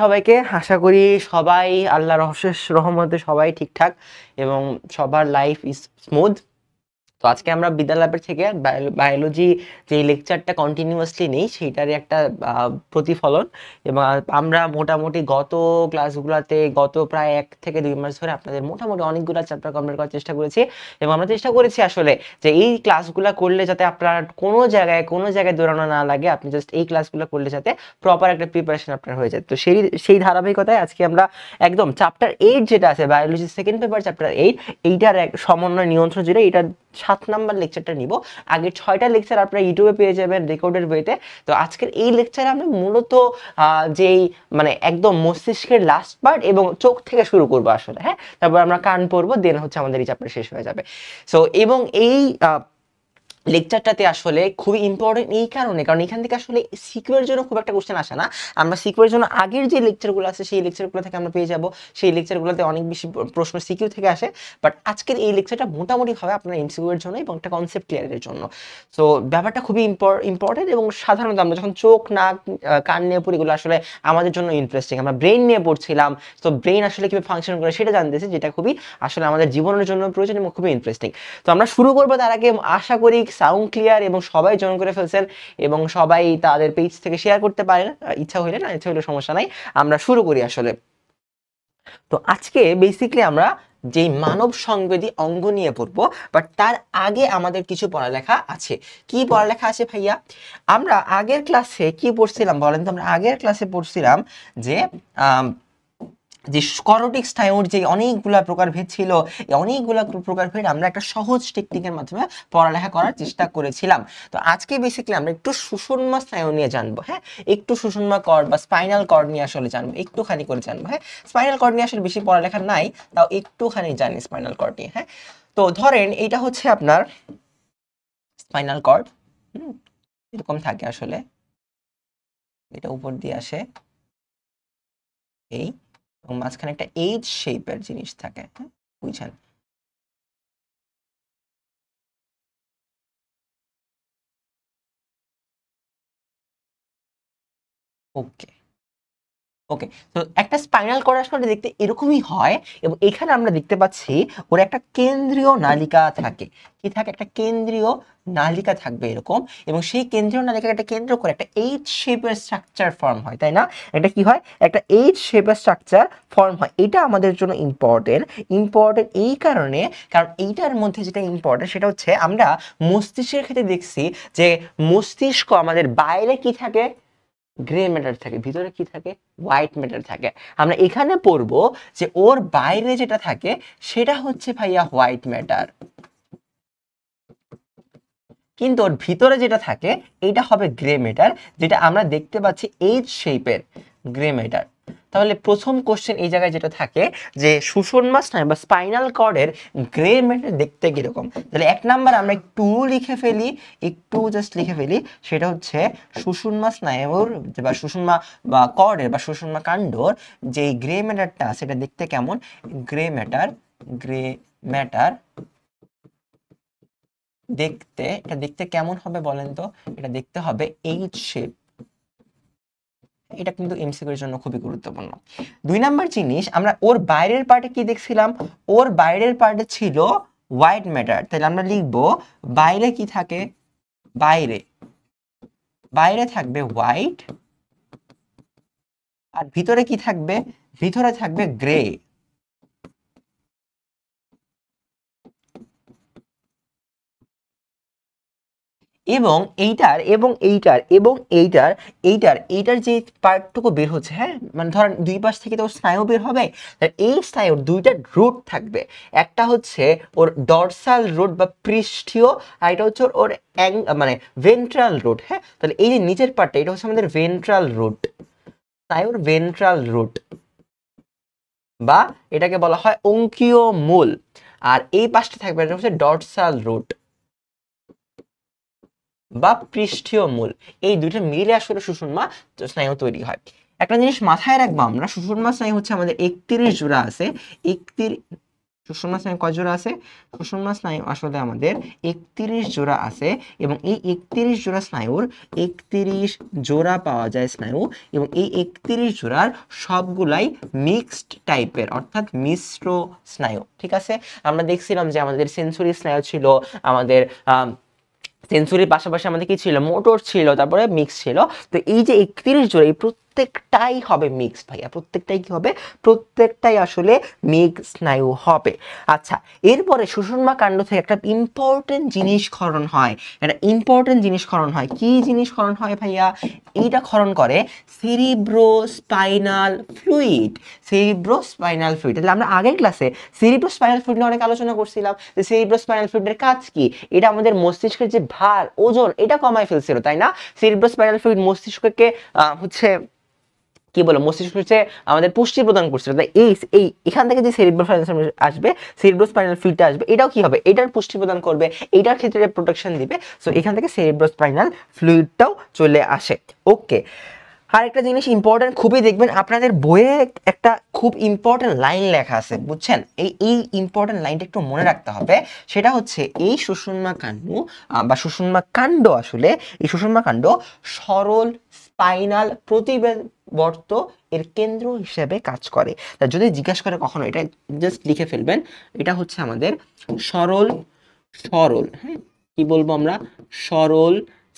সবাইকে। আশা করি সবাই আল্লাহর অশেষ রহমতে সবাই ঠিকঠাক এবং সবার লাইফ ইজ স্মুথ। তো আজকে আমরা বিদ্যালয় থেকে বায়োলজি যে লেকচারটা কন্টিনিউয়াসলি নেই সেইটারই একটা প্রতিফলন। এবং আমরা মোটামুটি গত ক্লাসগুলোতে গত প্রায় 1 থেকে 2 মাস ধরে আপনাদের মোটামুটি অনেকগুলো চ্যাপ্টার কমপ্লিট করার চেষ্টা করেছি। এবং আমরা চেষ্টা করেছি আসলে যে এই ক্লাসগুলো করলে যাতে আপনার কোনো জায়গায় দৌড়ানো না লাগে, আপনি জাস্ট এই ক্লাসগুলো করলে যাতে প্রপার একটা প্রিপারেশন আপনার হয়ে যায়। তো সেই ধারাবাহিকতায় আজকে আমরা একদম চ্যাপ্টার 8 যেটা আছে বায়োলজি সেকেন্ড পেপার চ্যাপ্টার 8, এইটার এক সমন্বয় নিয়ন্ত্রণ যেটা, এটার 7 নাম্বার লেকচারটা নিব। আগের 6টা লেকচার আপনারা ইউটিউবে পেয়ে যাবেন রেকর্ডেড ওয়েতে। তো আজকের এই লেকচারে আমরা মূলত যেই মানে একদম মস্তিষ্কের লাস্ট পার্ট এবং চোখ থেকে শুরু করবো আসলে, হ্যাঁ। তারপর আমরা কান পড়বো, দেন হচ্ছে আমাদের এই চ্যাপ্টার শেষ হয়ে যাবে। সো এবং এই লেকচারটাতে আসলে খুবই ইম্পর্টেন্ট এই কারণে, কারণ এখান থেকে আসলে সিকিউর জন্য খুব একটা কোশ্চেন আসে না। আমরা সিকিউর জন্য আগের যে লেকচারগুলো আছে সেই লেকচারগুলো থেকে আমরা পেয়ে যাব, সেই লেকচারগুলোতে অনেক বেশি প্রশ্ন সিকিউ থেকে আসে। বাট আজকের এই লেকচারটা মোটামুটি হবে আপনার এমসিকিউ এর জন্য এবং একটা কনসেপ্ট ক্লিয়ারের জন্য। সো ব্যাপারটা খুবই ইম্পর্টেন্ট এবং সাধারণত আমরা যখন চোখ নাক কান নিয়ে পড়ি, এগুলো আসলে আমাদের জন্য ইন্টারেস্টিং। আমরা ব্রেন নিয়ে পড়ছিলাম, তো ব্রেন আসলে কিভাবে ফাংশন করে সেটা জানতেছি, যেটা খুবই আসলে আমাদের জীবনের জন্য প্রয়োজন এবং খুবই ইন্টারেস্টিং। তো আমরা শুরু করবো, তার আগে আশা করি সাউন্ড ক্লিয়ার এবং সবাই জয়েন করে ফেলছেন এবং সবাই তাদের পেজ থেকে শেয়ার করতে পারেন ইচ্ছা হইলে, না ইচ্ছা হইলে সমস্যা নাই। আমরা শুরু করি আসলে। তো আজকে বেসিক্যালি আমরা যে মানব সংবেদী অঙ্গ নিয়ে পড়বো, বাট তার আগে আমাদের কিছু পড়ালেখা আছে। কি পড়ালেখা আছে ভাইয়া? আমরা আগের ক্লাসে কি পড়ছিলাম বলেন তো? আমরা আগের ক্লাসে পড়ছিলাম যে স্কলেরোটিক স্নায়ুর যে অনেকগুলা প্রকারভেদ ছিল, এই অনেকগুলা প্রকারভেদ আমরা একটা সহজ টেকনিকের মাধ্যমে পড়ালেখা করার চেষ্টা করেছিলাম। তো আজকে বেসিক্যালি আমরা একটু সুষুম্না স্নায়ু নিয়ে জানবো, হ্যাঁ। একটু সুষুম্না কর্ড বা স্পাইনাল কর্ড নিয়ে আসলে জানবো, একটুখানি করে জানবো, হ্যাঁ। স্পাইনাল কর্ড নিয়ে আসলে বেশি পড়ালেখা নাই, তাও একটুখানি জানি স্পাইনাল কর্ড নিয়ে, হ্যাঁ। তো ধরেন এটা হচ্ছে আপনার স্পাইনাল কর্ড, এরকম থাকে আসলে, এটা উপর দিয়ে আসে এই, এবং মাঝখানে একটা এইচ শেপের জিনিস থাকে, হ্যাঁ, বুঝছেন? ওকে ওকে। তো একটা স্পাইনাল কর্ড আসলে দেখতে এরকমই হয় এবং এখানে আমরা দেখতে পাচ্ছি ওর একটা কেন্দ্রীয় নালিকা থাকে। কি থাকে? একটা কেন্দ্রীয় নালিকা থাকবে এরকম, এবং সেই কেন্দ্রীয় নালিকাকে একটা কেন্দ্র করে একটা এইচ শেপের স্ট্রাকচার ফর্ম হয়, তাই না? একটা কি হয়? একটা এইচ শেপের স্ট্রাকচার ফর্ম হয়। এটা আমাদের জন্য ইম্পর্টেন্ট এই কারণে, কারণ এইটার মধ্যে যেটা ইম্পর্টেন্ট সেটা হচ্ছে আমরা মস্তিষ্কের ক্ষেত্রে দেখছি যে মস্তিষ্ক আমাদের বাইরে কি থাকে? গ্রে ম্যাটার থাকে, ভিতরে কি থাকে? হোয়াইট ম্যাটার থাকে। আমরা এখানে পড়বো যে ওর বাইরে যেটা থাকে সেটা হচ্ছে ভাইয়া হোয়াইট ম্যাটার, কিন্তু ওর ভিতরে যেটা থাকে এইটা হবে গ্রে ম্যাটার, যেটা আমরা দেখতে পাচ্ছি এইচ শেপের গ্রে ম্যাটার। তাহলে প্রথম কোশ্চেন এই জায়গায় যেটা থাকে যে সুষুম্না স্নায়ু বা স্পাইনাল কর্ডের গ্রে ম্যাটার দেখতে কিরকম। তাহলে 1 নাম্বার আমরা একটু লিখে ফেলি, সেটা হচ্ছে সুষুম্না স্নায়ুর বা সুষুম্না বা কর্ডের বা সুষুম্না কাণ্ডর যে গ্রে ম্যাটারটা সেটা দেখতে কেমন? গ্রে ম্যাটার দেখতে, এটা দেখতে কেমন হবে বলেন তো? এটা দেখতে হবে এইচ শেপ। এটা কিন্তু এমসিকিউ এর জন্য খুবই গুরুত্বপূর্ণ। 2 নাম্বার জিনিস, আমরা ওর বাইরের পার্টে কি দেখছিলাম? ওর বাইরের পার্টে ছিল হোয়াইট ম্যাটার। তাহলে আমরা লিখবো বাইরে কি থাকে? বাইরে থাকবে হোয়াইট, আর ভিতরে কি থাকবে? ভিতরে থাকবে গ্রে। এবং এইটার যে পার্টটুকু বের হচ্ছে, হ্যাঁ, মানে ধরেন দুই পাশ থেকে তো স্নায়ু বের হবে, এই স্নায়ুর দুইটা রুট থাকবে। একটা হচ্ছে ওর ডরসাল রুট বা পৃষ্ঠীয়, আর এটা হচ্ছে ওর মানে ভেন্ট্রাল রুট, হ্যাঁ। তাহলে এই যে নিচের পার্টটা এটা হচ্ছে আমাদের ভেন্ট্রাল রুট, স্নায়ুর ভেন্ট্রাল রুট, বা এটাকে বলা হয় অঙ্কীয় মূল। আর এই পাশটা থাকবে এটা হচ্ছে ডরসাল রুট বা পৃষ্ঠীয় মূল। এই দুইটা মিলে আসলে সুষুম্না স্নায়ু তৈরি হয়। একটা জিনিস মাথায় রাখবো, আমরা সুষুম্না স্নায়ু হচ্ছে আমাদের 31 জোড়া আছে, সুষুম্না স্নায়ু কয় জোড়া আছে? সুষুম্না স্নায়ু আসলে আমাদের 31 জোড়া আছে, এবং এই 31 জোড়া স্নায়ুর 31 জোড়া পাওয়া যায় স্নায়ু, এবং এই 31 জোড়ার সবগুলাই মিক্সড টাইপের, অর্থাৎ মিশ্র স্নায়ু। ঠিক আছে, আমরা দেখছিলাম যে আমাদের সেন্সরি স্নায়ু ছিল, আমাদের সেন্সরির পাশাপাশি আমাদের কি ছিল, মোটর ছিল, তারপরে মিক্স ছিল। তো এই যে 31 জোড়া, এই প্রত্যেকটাই হবে মিক্সড ভাইয়া, প্রত্যেকটাই কি হবে, প্রত্যেকটাই আসলে মিক্স স্নায়ু হবে। আচ্ছা, এরপরে সুষুম্না কাণ্ড থেকে একটা ইম্পর্টেন্ট জিনিস ক্ষরণ হয়, একটা ইম্পর্টেন্ট জিনিস ক্ষরণ হয়। কি জিনিস ক্ষরণ হয় ভাইয়া? এইটা ক্ষরণ করে সেরিব্রোস্পাইনাল ফ্লুইড। সেরিব্রোস্পাইনাল ফ্লুইড, তাহলে আমরা আগের ক্লাসে সেরিব্রোস্পাইনাল ফ্লুইড নিয়ে অনেক আলোচনা করছিলাম যে সেরিব্রোস্পাইনাল ফ্লুইডের কাজ কি। এটা আমাদের মস্তিষ্কের যে ভার, ওজন, এটা কমায় ফেলছিল, তাই না? সেরিব্রোস্পাইনাল ফ্লুইড মস্তিষ্ককে হচ্ছে কি বলে, মস্তিষ্ক হচ্ছে আমাদের পুষ্টি প্রদান করছিল। তাই এই এই এখান থেকে যে সেরিব্রোস্পাইনাল আসবে, সেরিব্রোস্পাইনাল ফ্লুইডটা আসবে, এটাও কি হবে, এটার পুষ্টি প্রদান করবে, এটার ক্ষেত্রে প্রোটেকশন দিবে। সো এখান থেকে সেরিব্রোস্পাইনাল ফ্লুইডটাও চলে আসে। ওকে, আর একটা জিনিস ইম্পর্টেন্ট খুবই, দেখবেন আপনাদের বইয়ে একটা খুব ইম্পর্টেন্ট লাইন লেখা আছে, বুঝছেন? এই ইম্পর্টেন্ট লাইনটা একটু মনে রাখতে হবে। সেটা হচ্ছে এই সুষুম্না কাণ্ড বা সুষুম্না কাণ্ড, আসলে এই সুষুম্না কাণ্ড সরল স্পাইনাল প্রতিবর্ত এর কেন্দ্র হিসেবে কাজ করে। তা যদি জিজ্ঞাসা করে কখনো, এটা জাস্ট লিখে ফেলবেন, এটা হচ্ছে আমাদের সরল সরল হ্যাঁ, কি বলবো আমরা, সরল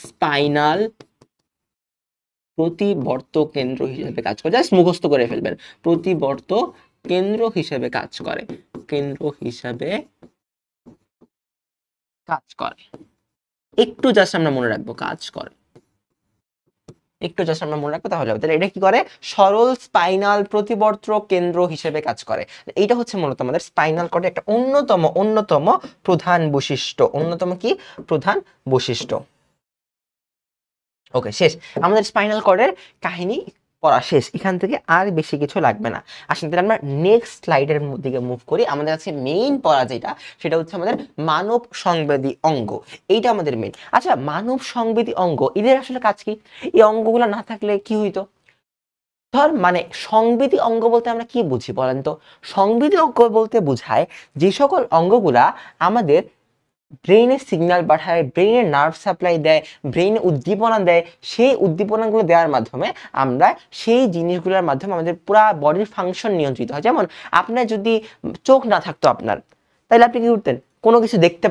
স্পাইনাল প্রতিবর্ত কেন্দ্র হিসেবে কাজ করে। জাস্ট মুখস্থ করে ফেলবেন, প্রতিবর্ত কেন্দ্র হিসেবে কাজ করে, কেন্দ্র হিসেবে কাজ করে। একটু জাস্ট আমরা মনে রাখবো, কাজ করে, একটু জাস্ট আমরা মনে রাখবো, তাহলে হবে। তাহলে এটা কি করে, সরল স্পাইনাল প্রতিবর্ত কেন্দ্র হিসেবে কাজ করে। এইটা হচ্ছে মূলত আমাদের স্পাইনাল কর্ডের একটা অন্যতম প্রধান বৈশিষ্ট্য, অন্যতম কি প্রধান বৈশিষ্ট্য। ওকে, শেষ আমাদের স্পাইনাল কর্ডের কাহিনী পড়া শেষ, এখান থেকে আর বেশি কিছু লাগবে না। আসলে তাহলে আমরা নেক্সট স্লাইডের দিকে মুভ করি। আমাদের কাছে মেইন পড়া যেটা, সেটা হচ্ছে আমাদের মানব সংবেদী অঙ্গ, এইটা আমাদের মেইন। আচ্ছা, মানব সংবেদী অঙ্গ, এদের আসলে কাজ কি? এই অঙ্গগুলো না থাকলে কি হইতো? ধর, মানে সংবেদী অঙ্গ বলতে আমরা কি বুঝি বলেন তো? সংবেদী অঙ্গ বলতে বোঝায় যে সকল অঙ্গগুলা আমাদের ব্রেইনে সিগন্যাল পাঠায়, ব্রেইনে নার্ভ সাপ্লাই দেয়, ব্রেইনে উদ্দীপনা দেয়, সেই উদ্দীপনাগুলো দেওয়ার মাধ্যমে আমরা সেই জিনিসগুলোর মাধ্যমে আমাদের পুরা বডির ফাংশন নিয়ন্ত্রিত হয়। যেমন আপনার যদি চোখ না থাকতো আপনার, তাহলে আপনি কি করতেন? কোনো কিছু দেখতে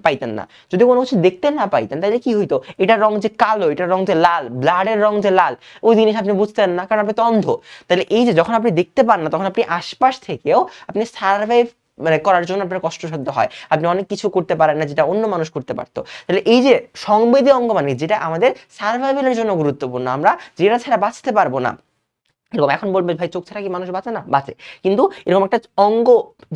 পাইতেন না। যদি কোনো কিছু দেখতে না পাইতেন, তাহলে কি হইতো? এটার রং যে কালো, এটার রং যে লাল, ব্লাডের রং যে লাল, ওই জিনিস আপনি বুঝতেন না, কারণ আপনি তো অন্ধ। তাহলে এই যে যখন আপনি দেখতে পান না, তখন আপনি আশপাশ থেকেও আপনি সার্ভাইভ মানে করার জন্য আপনার কষ্টসাধ্য হয়, আপনি অনেক কিছু করতে পারেন না যেটা অন্য মানুষ করতে পারতো। তাহলে এই যে সংবেদী অঙ্গ, মানে যেটা আমাদের সার্ভাইভালের জন্য গুরুত্বপূর্ণ, আমরা যেটা ছাড়া বাঁচতে পারবো না। এরকম এখন বলবে, ভাই চোখ ছাড়া কি মানুষ বাঁচে না? বাঁচে। কিন্তু এরকম একটা অঙ্গ,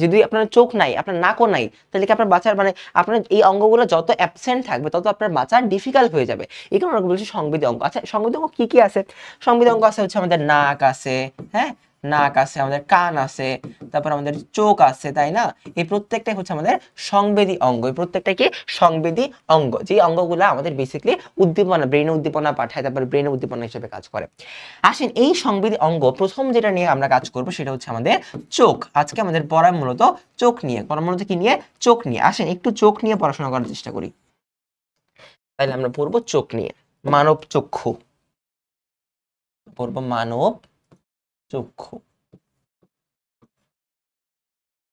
যদি আপনার চোখ নাই, আপনার নাকও নাই, তাহলে কি আপনার বাঁচার, মানে আপনার এই অঙ্গগুলো যত অ্যাবসেন্ট থাকবে, তত আপনার বাঁচার ডিফিকাল্ট হয়ে যাবে। এই কারণে আমরা বলছি সংবেদী অঙ্গ। আচ্ছা, সংবেদী অঙ্গ কি কি আছে? সংবেদী অঙ্গ আছে হচ্ছে আমাদের নাক আছে, হ্যাঁ, নাক আছে, আমাদের কান আছে, তারপর আমাদের চোখ আছে, তাই না? এই প্রত্যেকটাই হচ্ছে আমাদের সংবেদী অঙ্গ। এই প্রত্যেকটাই কি সংবেদী অঙ্গ, যে অঙ্গগুলো আমাদের বেসিক্যালি উদ্দীপনা, ব্রেইনে উদ্দীপনা পাঠায়, তারপর ব্রেইনে উদ্দীপনা হিসেবে কাজ করে। আসেন, এই সংবেদী অঙ্গ প্রথম যেটা নিয়ে আমরা কাজ করব, সেটা হচ্ছে আমাদের চোখ। আজকে আমাদের পড়া মূলত চোখ নিয়ে, পড়া মূলত কি নিয়ে? চোখ নিয়ে। আসেন একটু চোখ নিয়ে পড়াশোনা করার চেষ্টা করি। তাহলে আমরা পড়বো চোখ নিয়ে, মানব চক্ষু, পড়বো মানব চক্ষু।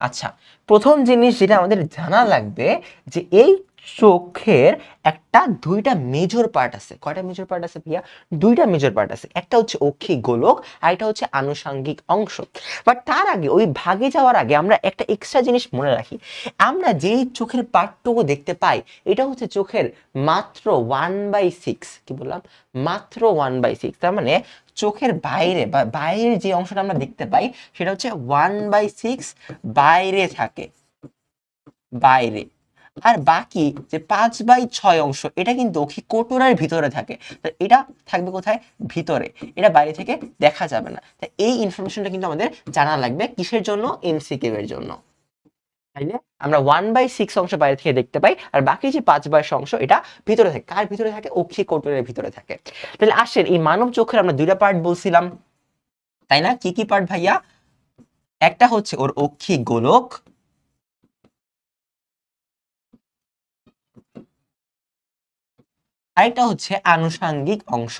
আচ্ছা, প্রথম জিনিস যেটা আমাদের জানা লাগবে, যে এই চোখের একটা দুইটা মেজর পার্ট আছে। কয়টা মেজর পার্ট আছে ভাইয়া? দুইটা মেজর পার্ট আছে। একটা হচ্ছে অক্ষি গোলক, আর এটা হচ্ছে আনুষঙ্গিক অংশ। বাট তার আগে, ওই ভাগে যাওয়ার আগে আমরা একটা এক্সট্রা জিনিস মনে রাখি। আমরা যেই চোখের পার্টটুকু দেখতে পাই, এটা হচ্ছে চোখের মাত্র 1/6। কি বললাম? মাত্র 1/6। তার মানে চোখের বাইরে বা বাইরের যে অংশটা আমরা দেখতে পাই, সেটা হচ্ছে 1/6 বাইরে থাকে, বাইরে। আর বাকি যে 5/6 অংশ, এটা কিন্তু কোটরের ভিতরে থাকে। তো এটা থাকবে কোথায়? ভিতরে। এটা বাইরে থেকে দেখা যাবে না। তো এই ইনফরমেশনটা কিন্তু আমাদের জানা লাগবে, কিসের জন্য? এমসিকিউ এর জন্য। তাইলে আমরা 1/6 অংশ বাইরে থেকে দেখতে পাই, আর বাকি যে 5/6 অংশ, এটা ভিতরে থাকে। কার ভিতরে থাকে? কোটরের ভিতরে থাকে। তাহলে আসেন, এই মানব চোখের আমরা দুইটা পার্ট বলছিলাম, তাই না? কি কি পার্ট ভাইয়া? একটা হচ্ছে ওর গোলক, আরেকটা হচ্ছে আনুষঙ্গিক অংশ।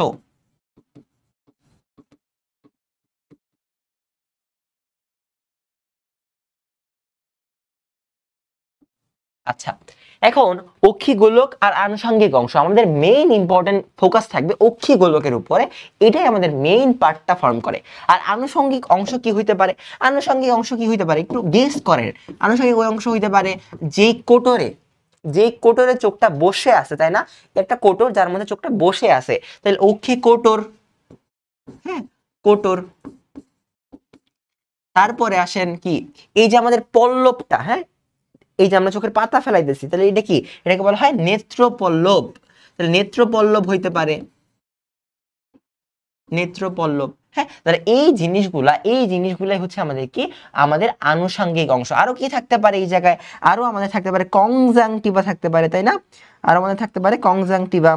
আচ্ছা, এখন অক্ষি গোলক আর আনুষঙ্গিক অংশ, আমাদের মেইন ইম্পর্টেন্ট ফোকাস থাকবে অক্ষি গোলকের উপরে, এটাই আমাদের মেইন পার্টটা ফর্ম করে। আর আনুষঙ্গিক অংশ কি হইতে পারে? আনুষঙ্গিক অংশ কি হইতে পারে একটু গেস করেন। আনুষঙ্গিক অংশ হইতে পারে যে কোটরে চোখটা বসে আছে, তাই না? একটা কোটর যার মধ্যে চোখটা বসে আছে, তাহলে অক্ষি কোটর। হ্যাঁ, কোটর। তারপরে আসেন কি, এই যে আমাদের পল্লবটা, হ্যাঁ, এই যে আমরা চোখের পাতা ফেলাইতেছি, তাহলে এটা কি? এটাকে বলা হয় নেত্রপল্লব। তাহলে নেত্রপল্লব হইতে পারে, নেত্রপল্লব। হ্যাঁ, তাহলে এই জিনিসগুলাই হচ্ছে আমাদের কি, আমাদের আনুষঙ্গিক অংশ। আরো কি থাকতে পারে এই জায়গায়? আরো আমাদের থাকতে পারে কনজাংটিভা থাকতে পারে, তাই না? আরো আমাদের থাকতে পারে কনজাংটিভা।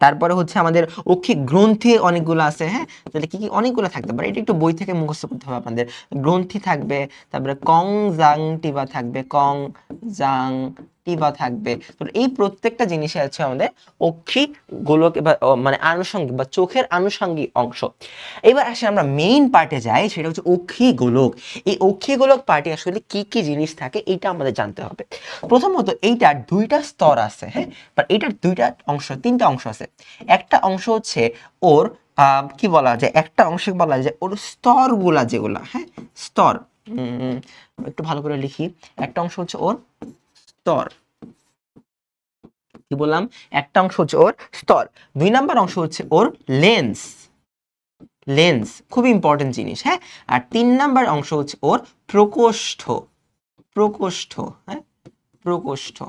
তারপরে হচ্ছে আমাদের অক্ষিক গ্রন্থি অনেকগুলো আছে। হ্যাঁ, তাহলে কি কি অনেকগুলো থাকতে পারে, এটা একটু বই থেকে মুখস্থ করতে হবে আপনাদের। গ্রন্থি থাকবে, তারপরে কংজাংটিভা থাকবে, কংজাংটিভা থাকবে। তো এই প্রত্যেকটা জিনিসে আছে আমাদের অক্ষিক গোলক বা মানে আনুষঙ্গিক বা চোখের আনুষঙ্গিক অংশ। এবার আসে আমরা মেইন পার্টে যাই, সেটা হচ্ছে অক্ষি গোলক। এই অক্ষি গোলক পার্টে আসলে কি কি জিনিস থাকে এটা আমাদের জানতে হবে। প্রথমত এইটার দুইটা স্তর আছে। হ্যাঁ, বাট এটার তিনটা অংশ আছে। একটা অংশ হচ্ছে ওর কি বলা যায়, একটা অংশে বলা যায় ওর স্তরগুলা যেগুলা, হ্যাঁ, স্তর। একটু ভালো করে লিখি। একটা অংশ হচ্ছে ওর স্তর, কি বললাম? একটা অংশ হচ্ছে ওর স্তর। 2 নাম্বার অংশ হচ্ছে ওর লেন্স, লেন্স খুব ইম্পর্টেন্ট জিনিস। হ্যাঁ, আর 3 নাম্বার অংশ হচ্ছে ওর প্রকোষ্ঠ, প্রকোষ্ঠ। হ্যাঁ, প্রকোষ্ঠ।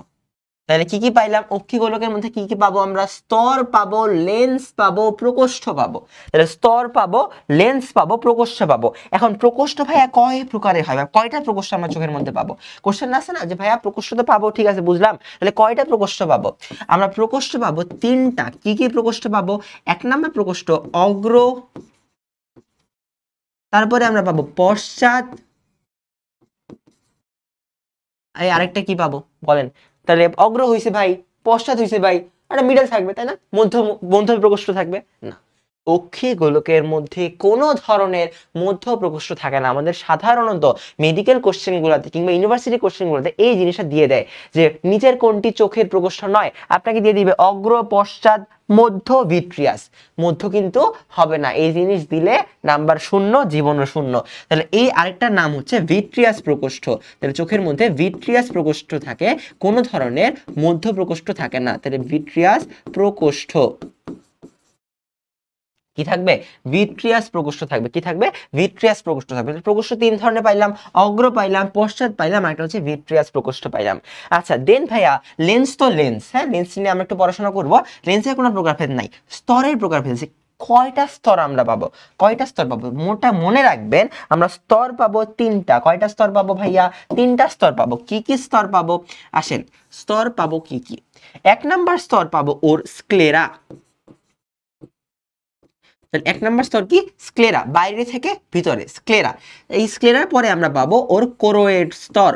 তাহলে কি কি পাইলাম? অক্ষি গোলকের মধ্যে কি কি পাবো আমরা? স্তর পাবো, লেন্স পাবো, প্রকোষ্ঠ পাবো। তাহলে স্তর পাবো, লেন্স পাবো, প্রকোষ্ঠ পাবো। এখন প্রকোষ্ঠ ভাইয়া কয় প্রকারের হয়, কয়টা প্রকোষ্ঠ আমরা চোখের মধ্যে পাবো? কোশ্চেন আছে না যে ভাইয়া প্রকোষ্ঠ তো পাবো, ঠিক আছে বুঝলাম, তাহলে কয়টা প্রকোষ্ঠ পাবো? আমরা প্রকোষ্ঠ পাবো 3টা। কি কি প্রকোষ্ঠ পাবো? 1 নম্বর প্রকোষ্ঠ অগ্র, তারপরে আমরা পাবো পশ্চাৎ, এই আরেকটা কি পাবো বলেন? তাহলে অগ্র হইছে ভাই, পশ্চাৎ হইছে ভাই, একটা মিডল থাকবে, তাই না? মধ্য মধ্য প্রকোষ্ঠ থাকবে না। অক্ষি গোলকের মধ্যে কোনো ধরনের মধ্য প্রকোষ্ঠ থাকে না। আমাদের সাধারণত মেডিকেল কোশ্চেন গুলাতে কিংবা ইউনিভার্সিটি কোশ্চেন গুলাতে এই জিনিসটা দিয়ে দেয় যে নিচের কোনটি চোখের প্রকোষ্ঠ নয়, আপনাকে দিয়ে দিবে অগ্র, পশ্চাৎ, মধ্য, ভিট্রিয়াস। মধ্য কিন্তু হবে না, এই জিনিস দিলে নাম্বার 0, জীবনও 0। তাহলে এই আরেকটা নাম হচ্ছে ভিট্রিয়াস প্রকোষ্ঠ। তাহলে চোখের মধ্যে ভিট্রিয়াস প্রকোষ্ঠ থাকে, কোনো ধরনের মধ্য প্রকোষ্ঠ থাকে না। তাহলে ভিট্রিয়াস প্রকোষ্ঠ কি থাকবে? ভিট্রিয়াস প্রকোষ্ঠ থাকবে। কি থাকবে? ভিট্রিয়াস প্রকোষ্ঠ থাকবে। প্রকোষ্ঠ 3 ধরনের পাইলাম, অগ্র পাইলাম, পশ্চাৎ পাইলাম, আর একটা হচ্ছে ভিট্রিয়াস প্রকোষ্ঠ পাইলাম। আচ্ছা দেন ভাইয়া লেন্স, তো লেন্স, হ্যাঁ, লেন্স নিয়ে আমরা একটু পড়াশোনা করব। লেন্সের কোনো প্রকারভেদ নাই, স্তরের প্রকারভেদ আছে। কয়টা স্তর আমরা পাবো? কয়টা স্তর পাবো? মোটা মনে রাখবেন, আমরা স্তর পাবো 3টা। কয়টা স্তর পাবো ভাইয়া? 3টা স্তর পাবো। কি কি স্তর পাবো? আসেন, স্তর পাবো কি কি। 1 নাম্বার স্তর পাবো ওর স্ক্লেরা। 1 নাম্বার স্তর কি? স্ক্লেরা, বাইরে থেকে ভিতরে স্ক্লেরা। এই স্ক্লেরার পরে আমরা পাবো ওর কোরোয়েড স্তর।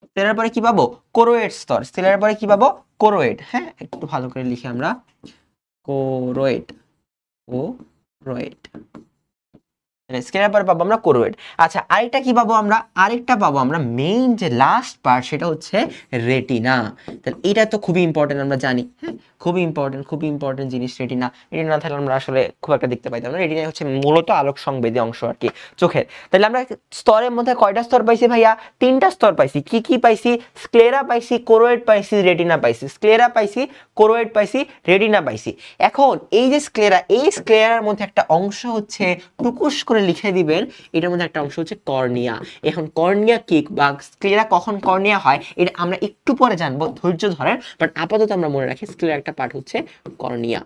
স্ক্লেরার পরে কি পাবো? কোরোয়েড স্তর। স্ক্লেরার পরে কি পাবো? কোরোয়েড। হ্যাঁ, একটু ভালো করে লিখি আমরা, কোরোয়েড, ও রোয়েড। স্ক্লেরার পরে পাবো আমরা কোরোয়েড। আচ্ছা আরেকটা কি পাবো আমরা? আরেকটা পাবো আমরা মেইন যে লাস্ট পার্ট, সেটা হচ্ছে রেটিনা। তাহলে এটা তো খুবই ইম্পর্টেন্ট, আমরা জানি। হ্যাঁ, খুবই ইম্পর্টেন্ট, খুবই ইম্পর্টেন্ট জিনিস রেটিনা। রেটিনা না থাকলে আমরা আসলে খুব একটা দেখতে পাইতাম না। রেটিনা হচ্ছে মূলত আলোক সংবেদী অংশ আর কি চোখের। তাহলে আমরা স্তরের মধ্যে কয়টা স্তর পাইছি ভাইয়া? 3টা স্তর পাইছি। কি কি পাইছি? স্ক্লেরা পাইছি, কোরোয়েড পাইছি, রেটিনা পাইছি। স্ক্লেরা পাইছি, কোরোয়েড পাইছি, রেটিনা পাইছি। এখন এই যে স্ক্লেরা, এই স্ক্লেরার মধ্যে একটা অংশ হচ্ছে, টুকুস করে লিখে দিবেন, এটার মধ্যে একটা অংশ হচ্ছে কর্নিয়া। এখন কর্নিয়া কি বা স্ক্লেরা কখন কর্নিয়া হয় এটা আমরা একটু পরে জানবো, ধৈর্য ধরেন। বাট আপাতত আমরা মনে রাখি স্ক্লেরা একটা পার্ট হচ্ছে কর্নিয়া,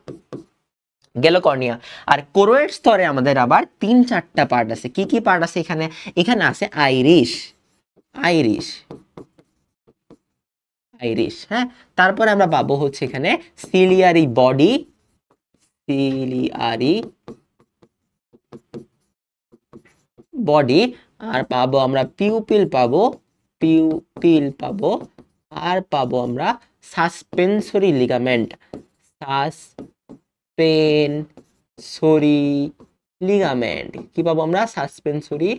গেল কর্নিয়া। আর কোরোয়েড স্তরে আমাদের আবার 3-4টা পার্ট আছে। কি কি পার্ট আছে এখানে? এখানে আছে আইরিশ, আইরিশ, আইরিশ। হ্যাঁ, তারপরে আমরা পাবো হচ্ছে এখানে সিলিয়ারি বডি, সিলিয়ারি বডি। আর পাবো আমরা পিউপিল পাবো, পিউপিল পাবো। আর পাবো আমরা সাসপেনসরি লিগামেন্ট, সাসপেনসরি লিগামেন্ট। কি পাবো আমরা? সাসপেনসরি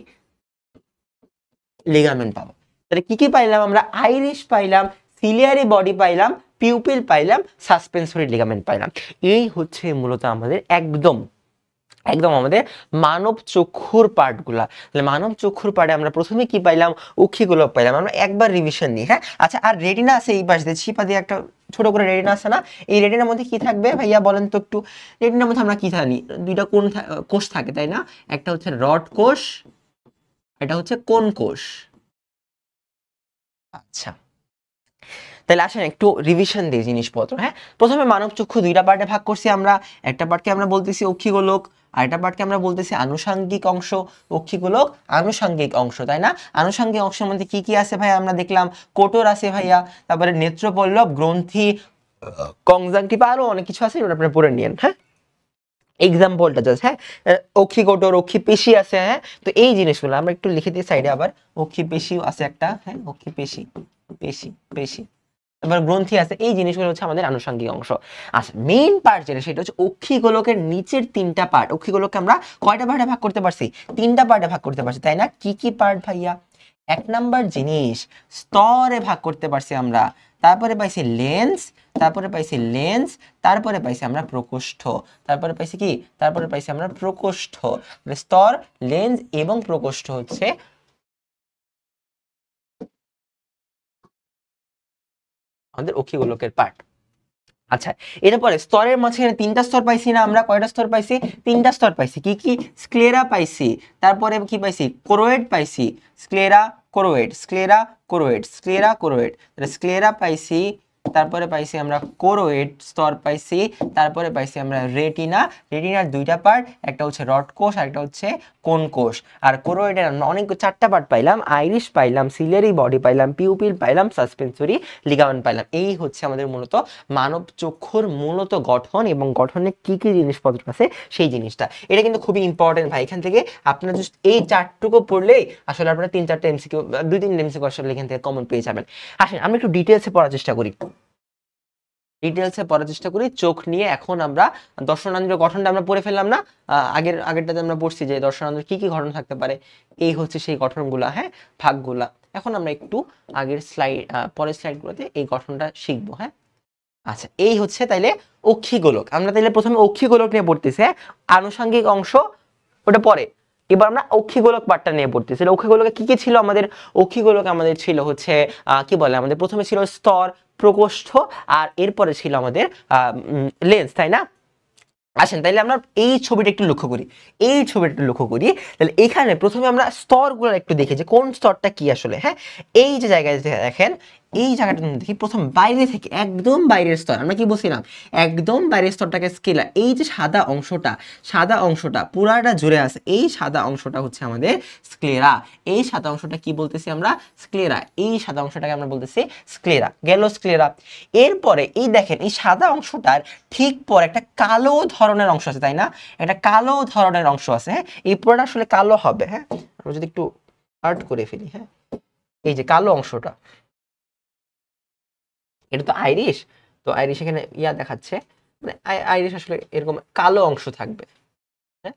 লিগামেন্ট পাবো। তাহলে কি কি পাইলাম আমরা? আইরিশ পাইলাম, সিলিয়ারি বডি পাইলাম, পিউপিল পাইলাম, সাসপেনসরি লিগামেন্ট পাইলাম। এই হচ্ছে মূলত আমাদের একদম আমাদের মানব চক্ষুর পার্টগুলা। তাহলে মানব চক্ষুর পার্টে আমরা প্রথমে কি পাইলাম? অক্ষিগোলক পাইলাম। আমরা একবার রিভিশন নিই, হ্যাঁ। আচ্ছা, আর রেটিনা আছে এই পাশে, ছিপা দিয়ে একটা ছোট করে রেটিনা আছে না? এই রেটিনার মধ্যে কি থাকবে ভাইয়া বলেন তো একটু? রেটিনার মধ্যে আমরা কি জানি? দুইটা কোন কোষ থাকে, তাই না? একটা হচ্ছে রড কোষ, এটা হচ্ছে কোন কোষ। আচ্ছা, তাহলে আসেন একটু রিভিশন দিই জিনিসপত্র, হ্যাঁ। প্রথমে মানব চক্ষু দুইটা পার্টে ভাগ করছি আমরা। একটা পার্টকে আমরা বলতেছি অক্ষিগোলক, আর একটা পার্টকে আমরা বলতেছি আনুষঙ্গিক অংশ। অক্ষিগোলক আনুষঙ্গিক অংশ, তাই না? আনুষঙ্গিক অংশের মধ্যে কি কি আছে ভাইয়া? আমরা দেখলাম কোটর আছে ভাইয়া, তারপরে নেত্রপল্লব, গ্রন্থি, কনজাংটিভা, আরো অনেক কিছু আছে, ওটা আপনারা পড়ে নিয়েন, হ্যাঁ। এক্সাম্পলটা জাস্ট, হ্যাঁ। অক্ষি কোটর, অক্ষি পেশি আছে, হ্যাঁ। তো এই জিনিসগুলো আমরা একটু লিখে দিই সাইডে। আবার অক্ষি পেশি আছে একটা, হ্যাঁ, অক্ষি পেশি, পেশি পেশি, তারপর গ্রন্থি আছে। এই জিনিসগুলো হচ্ছে আমাদের আনুষঙ্গিক অংশ। আচ্ছা, মেইন পার্ট যেটা সেটা হচ্ছে অক্ষিগোলকের নিচের তিনটা পার্ট। অক্ষিগোলককে আমরা কয়টা পার্টে ভাগ করতে পারছি? তিনটা পার্টে ভাগ করতে পারছি, তাই না? কি কি পার্ট ভাইয়া? এক নাম্বার জিনিস, স্তরে ভাগ করতে পারছি আমরা। তারপরে পাইছি লেন্স, তারপরে পাইছি লেন্স, তারপরে পাইছি আমরা প্রকোষ্ঠ। তারপরে পাইছি কি? তারপরে পাইছি আমরা প্রকোষ্ঠ। স্তর, লেন্স এবং প্রকোষ্ঠ হচ্ছে আমাদের অক্ষিগোলকের পার্ট। আচ্ছা, এরপরে স্তরের মাঝখানে তিনটা স্তর পাইছি না আমরা? কয়টা স্তর পাইছি? তিনটা স্তর পাইছি। কি কি? স্ক্লেরা পাইছি, তারপরে কি পাইছি? কোরোয়েড পাইছি। Sclera, choroid, sclera, choroid, sclera, choroid. তাহলে স্ক্লেরা পাইছি, তারপরে পাইছি আমরা কোরোয়েড স্তর পাইছি, তারপরে পাইছি আমরা রেটিনা। রেটিনার দুইটা পার্ট, একটা হচ্ছে রড কোষ আর একটা হচ্ছে কোন কোষ। আর কোরোয়েডের অনেক চারটা পার্ট পাইলাম, আইরিশ পাইলাম, সিলিয়ারি বডি পাইলাম, পিউপিল পাইলাম, সাসপেনসরি লিগামেন্ট পাইলাম। এই হচ্ছে আমাদের মূলত মানব চক্ষুর মূলত গঠন এবং গঠনে কি কি জিনিসপত্র আছে সেই জিনিসটা। এটা কিন্তু খুবই ইম্পর্টেন্ট ভাই। এখান থেকে আপনারা জাস্ট এই চারটুকু পড়লেই আসলে আপনারা 3-4টা এমসিকিউ, 2-3 এমসিকিউ আসলে এখান থেকে কমন পেয়ে যাবেন। আসেন আমরা একটু ডিটেলসে পড়ার চেষ্টা করি। চোখ নিয়ে এখন আমরা দর্শনেন্দ্রিয় গঠনটা আমরা পড়ে ফেললাম না? আগেরটাতে আমরা পড়ছি যে দর্শনেন্দ্রিয় কি কি গঠন থাকতে পারে। এই হচ্ছে সেই গঠনগুলা, হ্যাঁ, ভাগগুলা। এখন আমরা একটু আগের স্লাইড, পরের স্লাইডগুলোতে এই গঠনটা শিখবো, হ্যাঁ। আচ্ছা, এই হচ্ছে তাইলে অক্ষিগোলক। আমরা তাইলে প্রথমে অক্ষিগোলক নিয়ে পড়তেছি, হ্যাঁ। আনুষঙ্গিক অংশ ওটা পরে, এবার আমরা অক্ষিগোলক পার্টটা নিয়ে পড়তেছি। অক্ষিগোলকে কি কি ছিল আমাদের? অক্ষিগোলক আমাদের ছিল হচ্ছে কি বলে, আমাদের প্রথমে ছিল স্তর, প্রকোষ্ঠ, আর এরপরে ছিল আমাদের লেন্স, তাই না? আসেন তাইলে আমরা এই ছবিটা একটু লক্ষ্য করি, এই ছবিটা একটু লক্ষ্য করি। তাহলে এখানে প্রথমে আমরা স্তরগুলো একটু দেখি যে কোন স্তরটা কি আসলে, হ্যাঁ। এই যে জায়গায় দেখেন, এই জায়গাটা দেখি প্রথম বাইরে থেকে, একদম বাইরের স্তর। আমরা কি বলছিলাম? একদম বাইরের স্তরটাকে স্কেলার। এই যে সাদা অংশটা, সাদা অংশটা পুরাটা জুড়ে আছে, এই সাদা অংশটা হচ্ছে আমাদের স্ক্লেরা। এই সাদা অংশটা কি বলতেছি আমরা? স্ক্লেরা। এই সাদা অংশটাকে আমরা বলতেছি স্ক্লেরা, গেল স্ক্লেরা। এরপরে এই দেখেন, এই সাদা অংশটার ঠিক পর একটা কালো ধরনের অংশ আছে, তাই না? একটা কালো ধরনের অংশ আছে, হ্যাঁ। এই পুরোটা আসলে কালো হবে, হ্যাঁ। আমরা যদি একটু আর্ট করে ফেলি, হ্যাঁ, এই যে কালো অংশটা, এটা তো আইরিশ। তো আইরিশ এখানে ইয়া দেখাচ্ছে, মানে আইরিশ আসলে এরকম কালো অংশ থাকবে, হ্যাঁ,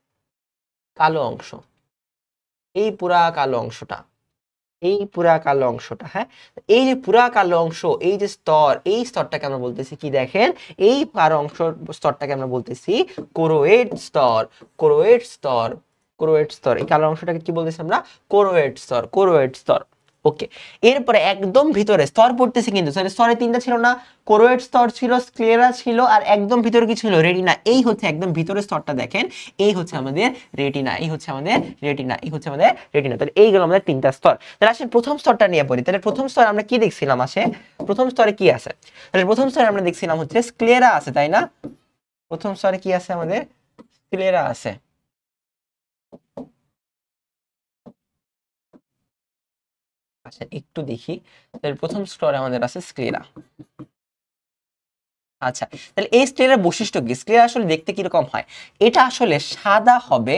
কালো অংশ, এই পুরা কালো অংশটা, এই পুরা কালো অংশটা, হ্যাঁ। এই যে পুরা কালো অংশ, এই যে স্তর, এই স্তরটাকে আমরা বলতেছি কি? দেখেন, এই কালো অংশ স্তরটাকে আমরা বলতেছি কোরোয়েড স্তর, কোরোয়েড স্তর, কোরোয়েড স্তর। এই কালো অংশটাকে কি বলতেছি আমরা? কোরোয়েড স্তর, কোরোয়েড স্তর। ওকে, এরপরে একদম ভিতরে স্তর পড়তেছে, কিন্তু স্তরে তিনটা ছিল না? কোরোয়েড স্তর ছিল, স্ক্লেরা ছিল, আর একদম ভিতরে কি ছিল? রেটিনা। এই হচ্ছে একদম ভিতরের স্তরটা, দেখেন, এই হচ্ছে আমাদের রেটিনা, এই হচ্ছে আমাদের রেটিনা, এই হচ্ছে আমাদের রেটিনা। তাহলে এইগুলো আমাদের তিনটা স্তর। তাহলে আসেন প্রথম স্তরটা নিয়ে পড়ি। তাহলে প্রথম স্তরে আমরা কি দেখছিলাম? প্রথম স্তরে কি আছে? তাহলে প্রথম স্তরে আমরা দেখছিলাম হচ্ছে স্ক্লেরা আছে, তাই না? প্রথম স্তরে কি আছে আমাদের? স্ক্লেরা আছে। আচ্ছা, একটু দেখি। তাহলে প্রথম স্তরে আমাদের আছে স্ক্লেরা। আচ্ছা, তাহলে এই স্ক্লেরার বৈশিষ্ট্য কি? স্ক্লেরা আসলে দেখতে কিরকম হয়? এটা আসলে সাদা হবে,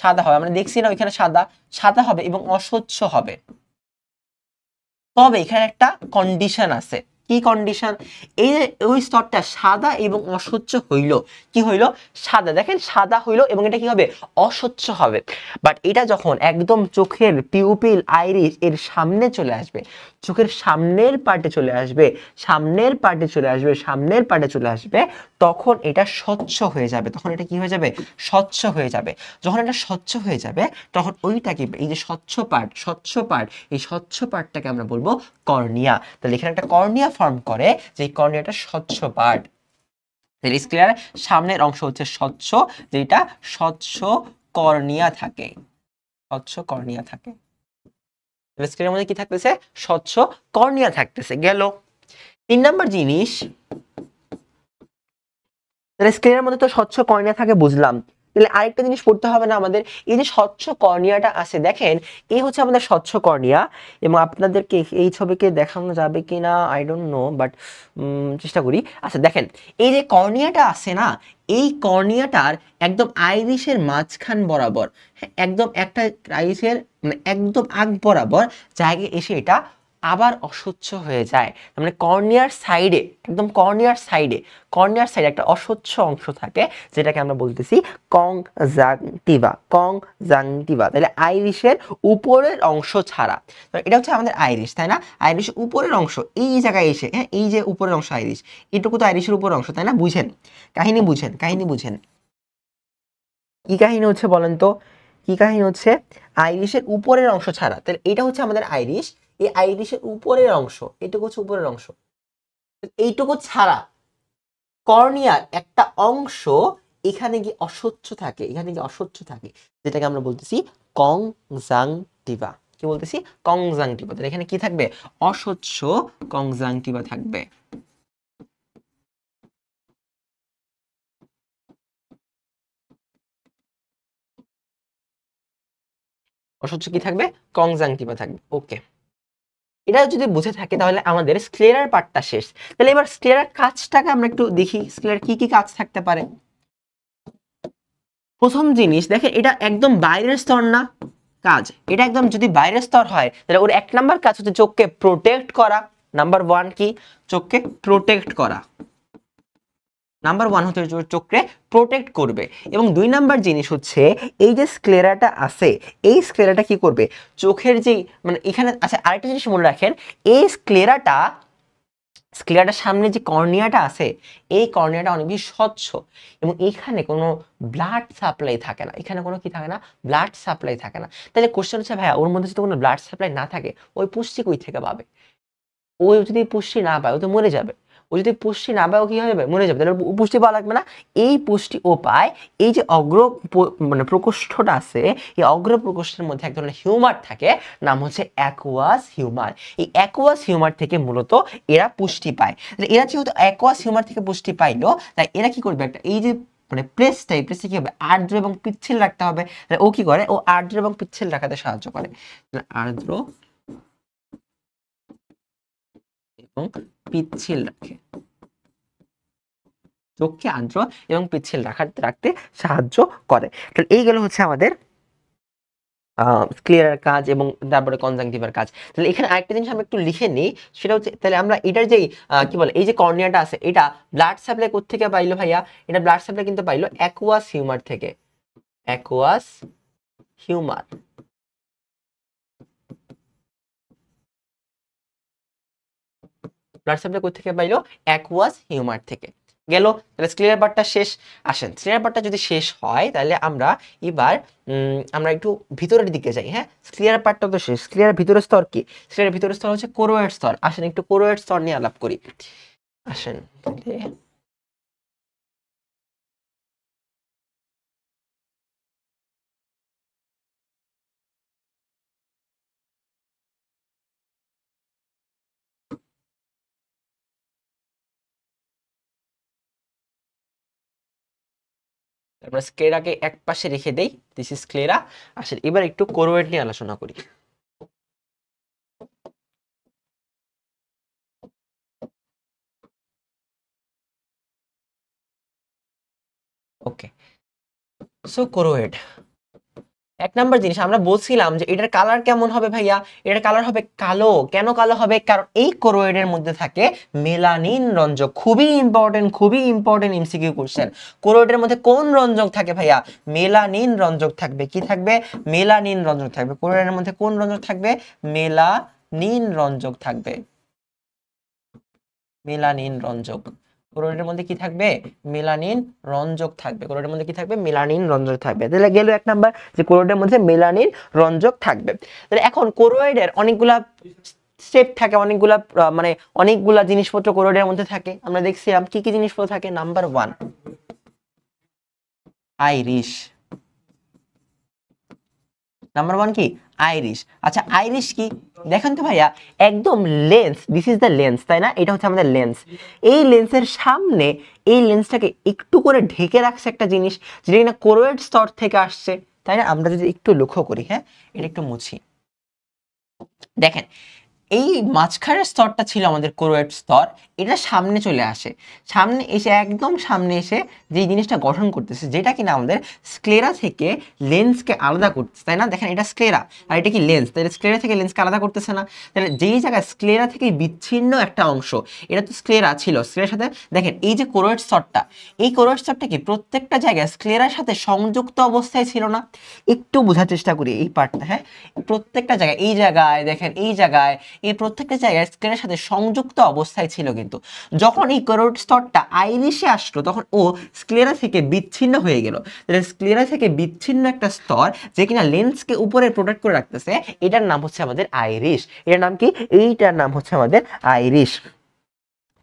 সাদা হবে। আমরা দেখছি না ওইখানে সাদা, সাদা হবে এবং অস্বচ্ছ হবে। তবে এখানে একটা কন্ডিশন আছে। কি কন্ডিশন? এই যে ওই স্তরটা সাদা এবং অস্বচ্ছ হইল, কি হইল? সাদা, দেখেন সাদা হইল এবং এটা কি হবে? অস্বচ্ছ হবে। বাট এটা যখন একদম চোখের পিউপিল আইরিস এর সামনে চলে আসবে, চোখের সামনের পার্টে চলে আসবে, সামনের পার্টে চলে আসবে, সামনের পার্টে চলে আসবে, তখন এটা স্বচ্ছ হয়ে যাবে। তখন এটা কি হয়ে যাবে? স্বচ্ছ হয়ে যাবে। যখন এটা স্বচ্ছ হয়ে যাবে তখন ওইটাকে, এই যে স্বচ্ছ পার্ট, স্বচ্ছ পার্ট, এই স্বচ্ছ পার্টটাকে আমরা বলবো কর্নিয়া। তাহলে এখানে একটা কর্নিয়া ফর্ম করে, যে কর্নিয়াটা স্বচ্ছ পার্ট। তাহলে ক্লিয়ার? সামনের অংশ হচ্ছে স্বচ্ছ, যেটা স্বচ্ছ কর্নিয়া থাকে, স্বচ্ছ কর্নিয়া থাকে। স্ক্রিনের মধ্যে কি থাকতেছে? স্বচ্ছ কর্নিয়া থাকতেছে। গেল 3 নাম্বার জিনিস। স্ক্রিনের মধ্যে তো স্বচ্ছ কর্নিয়া থাকে, বুঝলাম। তাহলে আরেকটা জিনিস পড়তে হবে না আমাদের? এই যে স্বচ্ছ কর্নিয়াটা আছে, দেখেন এই হচ্ছে আমাদের স্বচ্ছ কর্নিয়া। এবং আপনাদেরকে এই ছবিকে দেখানো যাবে কিনা আই ডোন্ট নো, বাট চেষ্টা করি। আচ্ছা দেখেন, এই যে কর্নিয়াটা আছে না, এই কর্নিয়াটার একদম আইরিশের মাঝখান বরাবর, হ্যাঁ, একদম একটা আইরিশের মানে একদম আগ বরাবর জায়গায় এসে এটা আবার অস্বচ্ছ হয়ে যায়। মানে কর্নিয়ার সাইডে, একদম কর্নিয়ার সাইডে, কর্নিয়ার সাইডে একটা অস্বচ্ছ অংশ থাকে, যেটাকে আমরা বলতেছি কংজাংটিভা, কংজাংটিভা। তাহলে আইরিশের উপরের অংশ ছাড়া, এটা হচ্ছে আমাদের আইরিশ, তাই না? আইরিশের উপরের অংশ এই জায়গায় এসে, হ্যাঁ, এই যে উপরের অংশ আইরিশ, এটুকু তো আইরিশের উপরের অংশ, তাই না? বুঝেন কাহিনী, বুঝেন কাহিনী, বুঝেন কি কাহিনী হচ্ছে বলেন তো? কি কাহিনী হচ্ছে? আইরিশের উপরের অংশ ছাড়া। তাহলে এটা হচ্ছে আমাদের আইরিশ, এই আইরিশের উপরের অংশ, এটুকু হচ্ছে উপরের অংশ, এইটুকু ছাড়া কর্নিয়ার একটা অংশ এখানে গিয়ে অস্বচ্ছ থাকে, এখানে গিয়ে অস্বচ্ছ থাকে, যেটাকে আমরা বলতেছি কংজাংটিভা। কি বলতেছি? কংজাংটিভা। তাহলে এখানে কি থাকবে? অস্বচ্ছ কংজাংটিভা থাকবে। অস্বচ্ছ কি থাকবে? কংজাংটিভা থাকবে। ওকে, এটা যদি বুঝে থাকে তাহলে আমাদের স্ক্লেরার পার্টটা শেষ। তাহলে এবার স্ক্লেরার কাজটাকে আমরা একটু দেখি, স্ক্লেরার কি কি কাজ থাকতে পারে। প্রথম জিনিস দেখেন, এটা একদম বাইরের স্তর না কাজ, এটা একদম যদি বাইরের স্তর হয় তাহলে ওর 1 নাম্বার কাজ হচ্ছে চোখকে প্রোটেক্ট করা। নাম্বার 1 কি? চোখকে প্রোটেক্ট করা। নাম্বার 1 হচ্ছে চোখকে প্রোটেক্ট করবে। এবং 2 নাম্বার জিনিস হচ্ছে এই যে স্ক্লেরাটা আছে, এই স্ক্লেরাটা কি করবে? চোখের যে মানে এখানে, আচ্ছা আরেকটা জিনিস মনে রাখেন, এই স্ক্লেরাটার সামনে যে কর্নিয়াটা আছে, এই কর্নিয়াটা অনেক বেশি স্বচ্ছ এবং এখানে কোনো ব্লাড সাপ্লাই থাকে না, এখানে কোনো কি থাকে না? ব্লাড সাপ্লাই থাকে না। তাহলে কোশ্চেন হচ্ছে ভাইয়া ওর মধ্যে যদি কোনো ব্লাড সাপ্লাই না থাকে, ওই পুষ্টি কই থেকে পাবে? ও যদি পুষ্টি না পায় ও তো মরে যাবে। ও যদি পুষ্টি না পায় ও কি হয়ে যাবে? মরে যাবে। তাহলে পুষ্টি পাওয়া লাগবে না। এই পুষ্টি ও পায় এই যে মানে প্রকোষ্ঠটা আছে, এই অগ্র প্রকোষ্ঠের মধ্যে এক ধরনের হিউমার থাকে, নাম হচ্ছে অ্যাকুয়াস হিউমার। এই অ্যাকুয়াস হিউমার থেকে মূলত এরা পুষ্টি পায়। এরা যেহেতু অ্যাকুয়াস হিউমার থেকে পুষ্টি পাইলো, তাই এরা কি করবে? একটা এই যে মানে প্লেসটা, এই প্লেসটা কি হবে? আর্দ্র এবং পিচ্ছিল রাখতে হবে। ও কি করে? ও আর্দ্র এবং পিচ্ছিল রাখাতে সাহায্য করে। আর্দ্র এবং পিচ্ছিল রাখে, চোখকে আর্দ্র এবং পিচ্ছিল রাখতে সাহায্য করে। তাহলে এই গেল হচ্ছে আমাদের ক্লিয়ার কাজ এবং তারপরে কনজাংটিভার কাজ। তাহলে এখানে আরেকটা জিনিস আমরা একটু লিখে নিই, সেটা হচ্ছে তাহলে আমরা এটার যেই কি বলে এই যে কর্নিয়াটা আছে, এটা ব্লাড সাপ্লাই কোত্থেকে পাইলো ভাইয়া? এটা ব্লাড সাপ্লাই কিন্তু পাইলো অ্যাকুয়াস হিউমার থেকে। অ্যাকুয়াস হিউমার, ব্লাড সাপ্লাই কোত্থেকে পাইলো? অ্যাকুয়াস হিউমার থেকে। গেল, তাহলে স্ক্লিয়ার পার্টটা শেষ। আসেন, স্ক্লিয়ার পার্টটা যদি শেষ হয় তাহলে আমরা এবার আমরা একটু ভিতরের দিকে যাই। হ্যাঁ, স্ক্লিয়ার পার্টটা তো শেষ, স্ক্লিয়ার ভিতরের স্তর কি? স্ক্লিয়ার ভিতরের স্তর হচ্ছে কোরোয়েড স্তর। আসেন একটু কোরোয়েড স্তর নিয়ে আলাপ করি। আসেন তাহলে আমরা স্ক্লেরাকে এক পাশে রেখে দেই, দিস ইজ স্ক্লেরা। আসেন এবার একটু কোরোয়েড নিয়ে আলোচনা করি। ওকে, সো কোরোয়েড, এক নাম্বার জিনিস আমরা বলছিলাম যে এটার কালার কেমন হবে ভাইয়া, এটার কালার হবে কালো। কেন কালো হবে? কারণ এই কোরোয়েডের মধ্যে থাকে মেলানিন রঞ্জক। খুবই ইম্পর্টেন্ট এমসিকিউ কোশ্চেন। কোরোয়েডের মধ্যে কোন রঞ্জক থাকে ভাইয়া? মেলানিন রঞ্জক থাকবে। কি থাকবে? মেলানিন রঞ্জক থাকবে। কোরোয়েডের মধ্যে কোন রঞ্জক থাকবে? মেলানিন রঞ্জক থাকবে। মেলানিন রঞ্জক। কোরোয়েডের মধ্যে কি থাকবে? মেলানিন রঞ্জক থাকবে। কোরোয়েডের মধ্যে কি থাকবে? মেলানিন রঞ্জক থাকবে। তাহলে গেল এক নাম্বার যে কোরোয়েডের মধ্যে মেলানিন রঞ্জক থাকবে। তাহলে এখন কোরোয়েডের অনেকগুলা স্টেপ থাকে, মানে অনেকগুলা জিনিসপত্র কোরোয়েডের মধ্যে থাকে। আমরা দেখছিলাম কি কি জিনিসপত্র থাকে। Number 1 Irish. নাম্বার 1 কি? আইরিশ। আচ্ছা আইরিশ কি দেখেন তো ভাইয়া, একদম lens, this is the lens, তাই না? এটা হচ্ছে আমাদের লেন্স। এই লেন্সের সামনে এই লেন্সটাকে একটু করে ঢেকে রাখছে একটা জিনিস, যেটা কিনা কোরোয়েড স্তর থেকে আসছে, তাই না? আমরা যদি একটু লক্ষ্য করি, হ্যাঁ এটা একটু মুছি, দেখেন এই মাঝখানের স্তরটা ছিল আমাদের কোরোয়েড স্তর, এটা সামনে চলে আসে, সামনে এসে একদম সামনে এসে যে জিনিসটা গঠন করতেছে, যেটা কিনা আমাদের স্ক্লেরা থেকে লেন্সকে আলাদা করতেছে, তাই না? দেখেন এটা স্ক্লেরা আর এটা কি লেন্স, তাহলে স্ক্লেরা থেকে লেন্সকে আলাদা করতেছে না? তাহলে যেই জায়গায় স্ক্লেরা থেকে বিচ্ছিন্ন একটা অংশ, এটা তো স্ক্লেরা ছিল, স্ক্লেরার সাথে দেখেন এই যে কোরোয়েড স্তরটা, এই কোরোয়েড স্তরটা কি প্রত্যেকটা জায়গায় স্ক্লেরার সাথে সংযুক্ত অবস্থায় ছিল না? একটু বোঝার চেষ্টা করি এই পার্টটা, হ্যাঁ প্রত্যেকটা জায়গায়, এই জায়গায় দেখেন, এই জায়গায়, এই প্রত্যেকটা জায়গায় স্ক্লেরার সাথে সংযুক্ত অবস্থায় ছিল, কিন্তু যখন এই কোরোয়েড স্তরটা আইরিশে আসলো তখন ও স্ক্লেরা থেকে বিচ্ছিন্ন হয়ে গেল। তাহলে স্ক্লেরা থেকে বিচ্ছিন্ন একটা স্তর যে কিনা লেন্সকে উপরে প্রোটেক্ট করে রাখতেছে, এটার নাম হচ্ছে আমাদের আইরিশ। এটার নাম কি? এইটার নাম হচ্ছে আমাদের আইরিশ।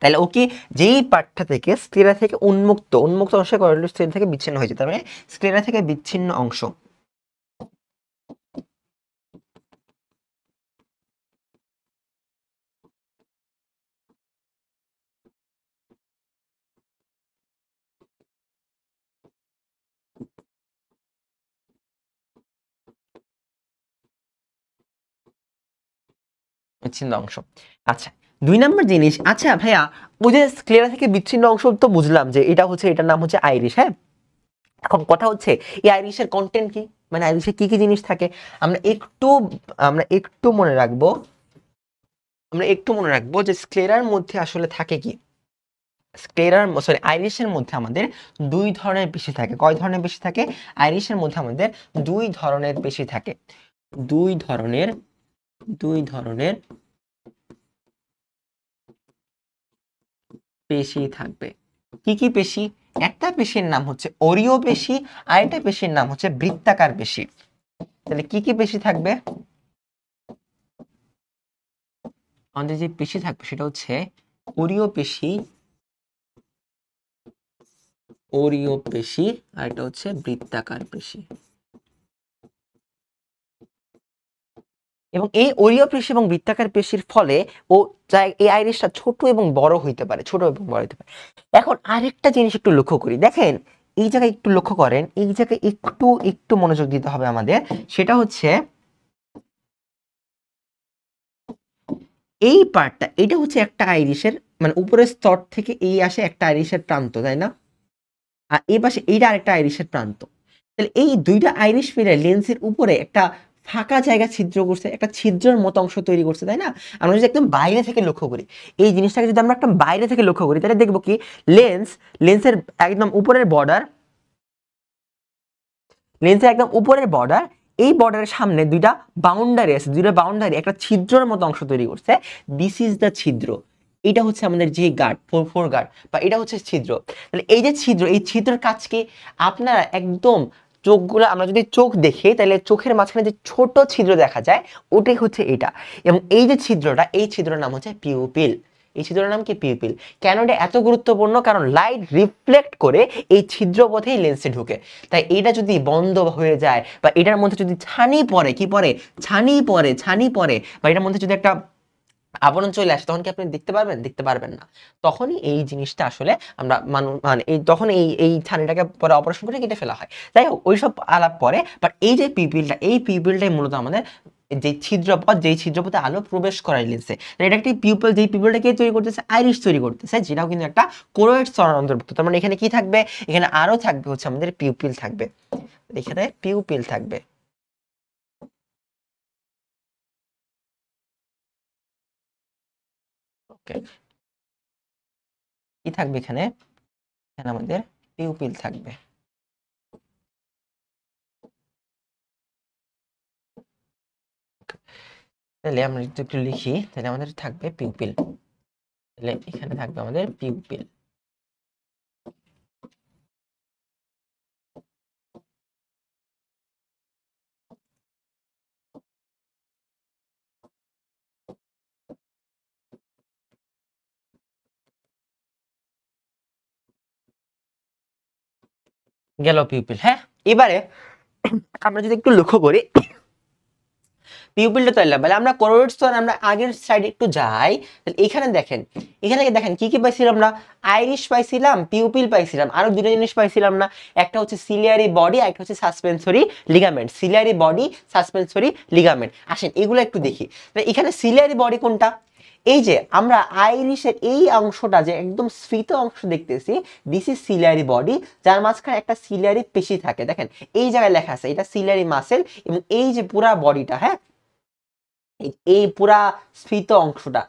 তাহলে ও কি যেই পার্টটা থেকে স্ক্লেরা থেকে উন্মুক্ত অংশে কোরোয়েড স্ক্লেরা থেকে বিচ্ছিন্ন হয়েছে, তার মানে স্ক্লেরা থেকে বিচ্ছিন্ন অংশ। বিচ্ছিন্ন অংশ। আচ্ছা 2 নম্বর জিনিস, আচ্ছা ভাইয়া ওই যে স্ক্লেরা থেকে বিচ্ছিন্ন অংশ তো বুঝলাম যে এটা হচ্ছে, এটার নাম হচ্ছে আইরিশ, হ্যাঁ। এখন কথা হচ্ছে এই আইরিশের কন্টেন্ট কি, মানে আইরিশে কি কি জিনিস থাকে আমরা একটু মনে রাখবো, যে স্ক্লেরার মধ্যে আসলে থাকে কি। আইরিশের মধ্যে আমাদের 2 ধরনের বেশি থাকে। কয় ধরনের বেশি থাকে? আইরিশের মধ্যে আমাদের 2 ধরনের বেশি থাকে। 2 ধরনের পেশি থাকবে। কি কি পেশি? একটা পেশির নাম হচ্ছে অরীয় পেশি, আর একটা পেশির নাম হচ্ছে বৃত্তাকার পেশি। তাহলে কি কি পেশি থাকবে? আমাদের যে পেশি থাকবে সেটা হচ্ছে অরীয় পেশি, আর এটা হচ্ছে বৃত্তাকার পেশি। এবং এই অরীয় পেশি এবং বৃত্তাকার পেশির ফলে এই আইরিশটা ছোট এবং বড় হইতে পারে, এখন আরেকটা জিনিস একটু লক্ষ্য করি, দেখেন এই জায়গায় একটু লক্ষ্য করেন, এই জায়গায় একটু মনোযোগ দিতে হবে আমাদের। সেটা হচ্ছে এই পার্টটা, এটা হচ্ছে একটা আইরিশের, মানে উপরের স্তর থেকে এই আসে একটা আইরিশের প্রান্ত, তাই না? আর এই পাশে এইটা আরেকটা আইরিশের প্রান্ত। তাহলে এই দুইটা আইরিশ মিলে লেন্সের উপরে একটা ফাঁকা জায়গা ছিদ্র করছে, একটা ছিদ্রের মতো অংশ তৈরি করছে, তাই না? আমরা যদি একদম বাইরে থেকে লক্ষ্য করি, এই জিনিসটাকে যদি আমরা একদম বাইরে থেকে লক্ষ্য করি, তাহলে দেখবো কি লেন্সের একদম উপরের বর্ডার, এই বর্ডারের সামনে দুইটা বাউন্ডারি আছে, একটা ছিদ্রের মতো অংশ তৈরি করছে। দিস ইজ দ্য ছিদ্র। এটা হচ্ছে আমাদের যে গার্ড, ফোর গার্ড, বা এটা হচ্ছে ছিদ্র। তাহলে এই যে ছিদ্র, এই ছিদ্রের কাজ কি? আপনারা একদম চোখগুলো, আমরা যদি চোখ দেখি তাহলে চোখের মাঝখানে যে ছোট ছিদ্র দেখা যায়, ওটাই হচ্ছে এটা। এবং এই যে ছিদ্রটা, এই ছিদ্রের নাম হচ্ছে পিউপিল। এই ছিদ্রের নাম কি? পিউপিল। কেন এটা এত গুরুত্বপূর্ণ? কারণ লাইট রিফ্লেক্ট করে এই ছিদ্র পথেই লেন্সে ঢুকে। তাই এটা যদি বন্ধ হয়ে যায়, বা এটার মধ্যে যদি ছানি পড়ে, বা এটার মধ্যে যদি একটা আবরণ চলে আসে, তখন কি আপনি দেখতে পারবেন না। তখনই এই জিনিসটা আসলে আমরা মানে তখন এই ছানিটাকে পরে অপারেশন করে কেটে ফেলা হয়। যাই হোক ওইসব আলাপ পরে, বাট এই যে পিউপিলটাই মূলত আমাদের যেই ছিদ্রপথে আলো প্রবেশ করায় লেন্সে। এটা একটি পিউপিল, যেই পিউপিলটা কে তৈরি করতেছে? আইরিশ তৈরি করতেছে, যেটাও কিন্তু একটা কোরোয়েড স্তরের অন্তর্ভুক্ত। তার মানে এখানে কি থাকবে? এখানে আরো থাকবে হচ্ছে আমাদের পিউপিল থাকবে, এখানে পিউপিল থাকবে। ওকে, কি থাকবে এখানে? এখানে আমাদের পিউপিল থাকবে। তাহলে আমরা যদি একটু লিখি, তাহলে আমাদের থাকবে পিউপিল। তাহলে এখানে থাকবে আমাদের পিউপিল। গেল পিউপিল। হ্যাঁ, এবারে আমরা যদি একটু লক্ষ্য করি পিউপিলটা তৈরি বলে আমরা কোরোইড স্তর, আমরা আগের সাইডে একটু যাই, তাহলে এখানে দেখেন, এখানে দেখেন কি কি পাইছিলাম আমরা? আইরিশ পাইছিলাম, পিউপিল পাইছিলাম, আরো দুটো জিনিস পাইছিলাম না? একটা হচ্ছে সিলিয়ারি বডি, একটা হচ্ছে suspensory ligament. Ciliary body, suspensory ligament. আসেন এগুলো একটু দেখি। এখানে সিলিয়ারি বডি কোনটা? এই যে আমরা আইরিশের এই অংশটা যে একদম স্ফীত অংশ দেখতেছি, দিস ইজ সিলিয়ারি বডি, যার মাঝখানে একটা সিলিয়ারি পেশি থাকে। দেখেন এই জায়গায় লেখা আছে এটা সিলিয়ারি মাসেল, এবং এই যে পুরা বডিটা, হ্যাঁ, এই পুরা স্ফীত অংশটা,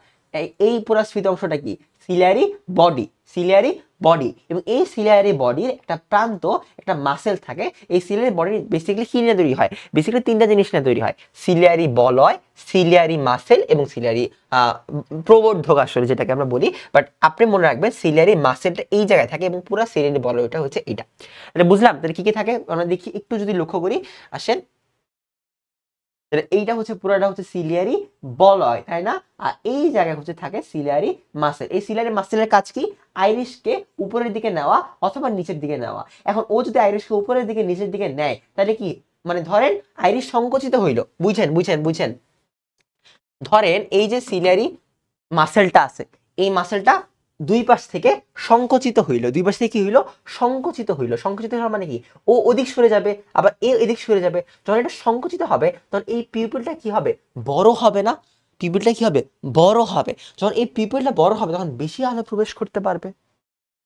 এই পুরা স্ফীত অংশটা কি? Ciliary body. সিলিয়ারি বডি, এবং এই সিলিয়ারি বডির একটা প্রান্ত, একটা মাসেল থাকে। এই সিলিয়ারি বডি বেসিক্যালি কি নিয়ে তৈরি হয়? বেসিক্যালি তিনটা জিনিস নিয়ে তৈরি হয়: সিলিয়ারি বলয়, সিলিয়ারি মাসেল এবং সিলিয়ারি প্রবর্ধক, আসলে যেটাকে আমরা বলি। বাট আপনি মনে রাখবেন সিলিয়ারি মাসেলটা এই জায়গায় থাকে এবং পুরো সিলিয়ারি বলয়টা হচ্ছে এটা। এটা বুঝলাম? তাহলে কি কি থাকে আমরা দেখি, একটু যদি লক্ষ্য করি, আসেন। এইটা হচ্ছে পুরোটা হচ্ছে সিলিয়ারি বলয়, তাই না? আর এই জায়গায় হচ্ছে থাকে সিলিয়ারি মাসেল। এই সিলিয়ারি মাসেলের কাজ কি? আইরিশকে উপরের দিকে নেওয়া অথবা নিচের দিকে নেওয়া। এখন ও যদি আইরিশকে উপরের দিকে নিচের দিকে নেয়, তাহলে কি মানে ধরেন আইরিশ সংকুচিত হইলো, বুঝছেন বুঝছেন বুঝছেন? ধরেন এই যে সিলিয়ারি মাসেলটা আছে, এই মাসেলটা দুই পাশ থেকে সংকুচিত হইল। দুই পাশ থেকে কি হইলো? সংকুচিত হইল। সংকুচিত হওয়া মানে কি? ও ওদিক সরে যাবে, আবার এ এদিক সরে যাবে। যখন এটা সংকুচিত হবে, তখন এই পিউপিলটা কি হবে? বড় হবে না? পিউপিলটা কি হবে? বড় হবে। যখন এই পিউপিলটা বড় হবে, তখন বেশি আলো প্রবেশ করতে পারবে,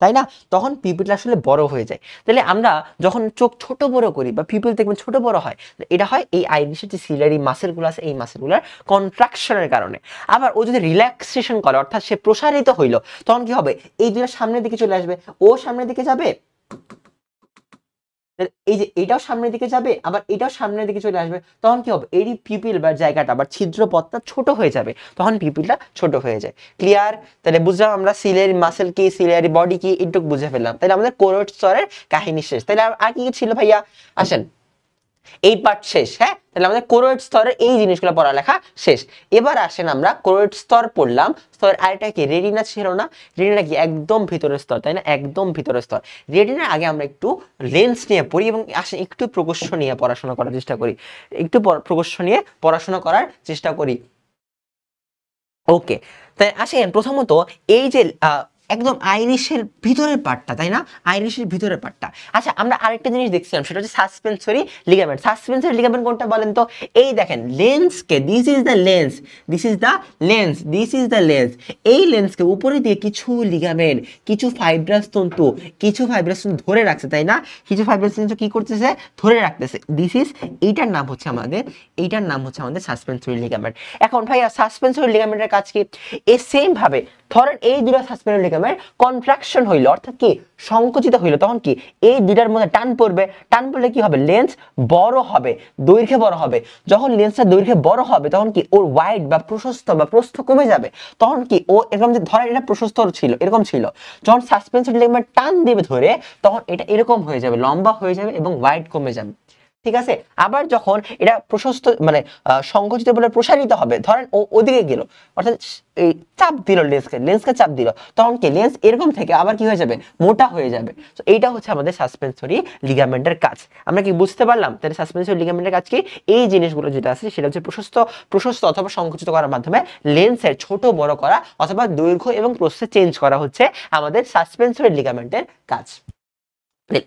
তাই না? তখন পিউপিলটা আসলে বড় হয়ে যায়। তাহলে আমরা যখন চোখ ছোট বড় করি বা পিউপিল দেখবেন ছোট বড় হয়, এটা হয় এই আইরিশের যে সিলিয়ারি মাসেলগুলো আছে, এই মাসেলগুলোর কন্ট্রাকশনের কারণে। আবার ও যদি রিল্যাক্সেশন করে, অর্থাৎ সে প্রসারিত হইলো, তখন কি হবে? এই দুটো সামনের দিকে চলে আসবে, ও সামনের দিকে যাবে, এই যে এটাও সামনের দিকে যাবে, আবার এটাও সামনের দিকে চলে আসবে। তখন কি হবে? এই পিউপিল বা জায়গাটা বা ছিদ্র পথটা ছোট হয়ে যাবে, তখন পিউপিলটা ছোট হয়ে যায়। ক্লিয়ার? তাহলে বুঝলাম আমরা সিলিয়ারি মাসেল কি, সিলিয়ারি বডি কি, এটুকু বুঝে ফেললাম। তাহলে আমাদের কোরোইড স্তরের কাহিনী শেষ। তাহলে আর কি কি ছিল ভাইয়া? আসেন, এই পার্ট শেষ। হ্যাঁ, তাহলে আমাদের কোরোইড স্তরের এই জিনিসগুলো পড়ালেখা শেষ। এবার আসেন আমরা কোরোইড স্তর পড়লাম, স্তর আরেকটা কি? রেটিনা ছিল না? রেটিনা কি একদম ভিতরের স্তর, তাই না? একদম ভিতরের স্তর। রেটিনার আগে আমরা একটু লেন্স নিয়ে পড়ি, এবং আসেন একটু প্রকোষ্ঠ নিয়ে পড়াশোনা করার চেষ্টা করি, একটু প্রকোষ্ঠ নিয়ে পড়াশোনা করার চেষ্টা করি। ওকে, তাই আসেন প্রথমত এই যে একদম আইরিশের ভিতরের পার্টটা, তাই না? আইরিশের ভিতরের পার্টটা। আচ্ছা, আমরা আরেকটা জিনিস দেখছিলাম, সেটা হচ্ছে সাসপেন্সরি লিগামেন্ট। সাসপেন্সরি লিগামেন্ট কোনটা বলেন তো? এই দেখেন লেন্সকে, this is the lens, this is the lens, this is the lens. এই লেন্সকে উপরে দিয়ে কিছু লিগামেন্ট, কিছু ফাইব্রাস তন্তু, কিছু ফাইব্রাস তন্তু ধরে রাখছে, তাই না? কিছু ফাইব্রাস তন্তু কি করতেছে? ধরে রাখতেছে। দিস ইজ, এইটার নাম হচ্ছে আমাদের, এইটার নাম হচ্ছে আমাদের সাসপেন্সরি লিগামেন্ট। এখন ভাইয়া সাসপেন্সরি লিগামেন্টের কাজ কি? এই সেম ভাবে ধরেন এই দুটো সাসপেন্সরি লিগামেন্ট কন্ট্রাকশন হইলো, অর্থাৎ কি সংকুচিত হইলো, তখন কি এই দুটার মধ্যে টান পড়বে। টান পড়লে কি হবে? লেন্স বড় হবে, দৈর্ঘ্যে বড় হবে। যখন লেন্সটা দৈর্ঘ্যে বড় হবে, তখন কি ওর ওয়াইড বা প্রশস্ত বা প্রস্থ কমে যাবে। তখন কি ও এরকম, যে ধরেন এটা প্রশস্ত ছিল, এরকম ছিল, যখন সাসপেন্সরি লিগামেন্ট টান দিবে ধরে, তখন এটা এরকম হয়ে যাবে, লম্বা হয়ে যাবে এবং ওয়াইড কমে যাবে। ঠিক আছে? আবার যখন এটা প্রশস্ত মানে সংকুচিত বলে প্রসারিত হবে, ধরেন ও ওদিকে গেল, অর্থাৎ এই চাপ দিল লেন্সকে, লেন্সকে চাপ দিল, তখন কি লেন্স এরকম থেকে আবার কি হয়ে যাবে? মোটা হয়ে যাবে। তো এইটা হচ্ছে আমাদের সাসপেন্সরি লিগামেন্টের কাজ। আমরা কি বুঝতে পারলাম? তাহলে সাসপেন্সরি লিগামেন্টের কাজ কি? এই জিনিসগুলো যেটা আছে সেটা হচ্ছে প্রশস্ত প্রশস্ত অথবা সংকুচিত করার মাধ্যমে লেন্সের ছোট বড় করা অথবা দৈর্ঘ্য এবং প্রস্থে চেঞ্জ করা হচ্ছে আমাদের সাসপেন্সরি লিগামেন্টের কাজ।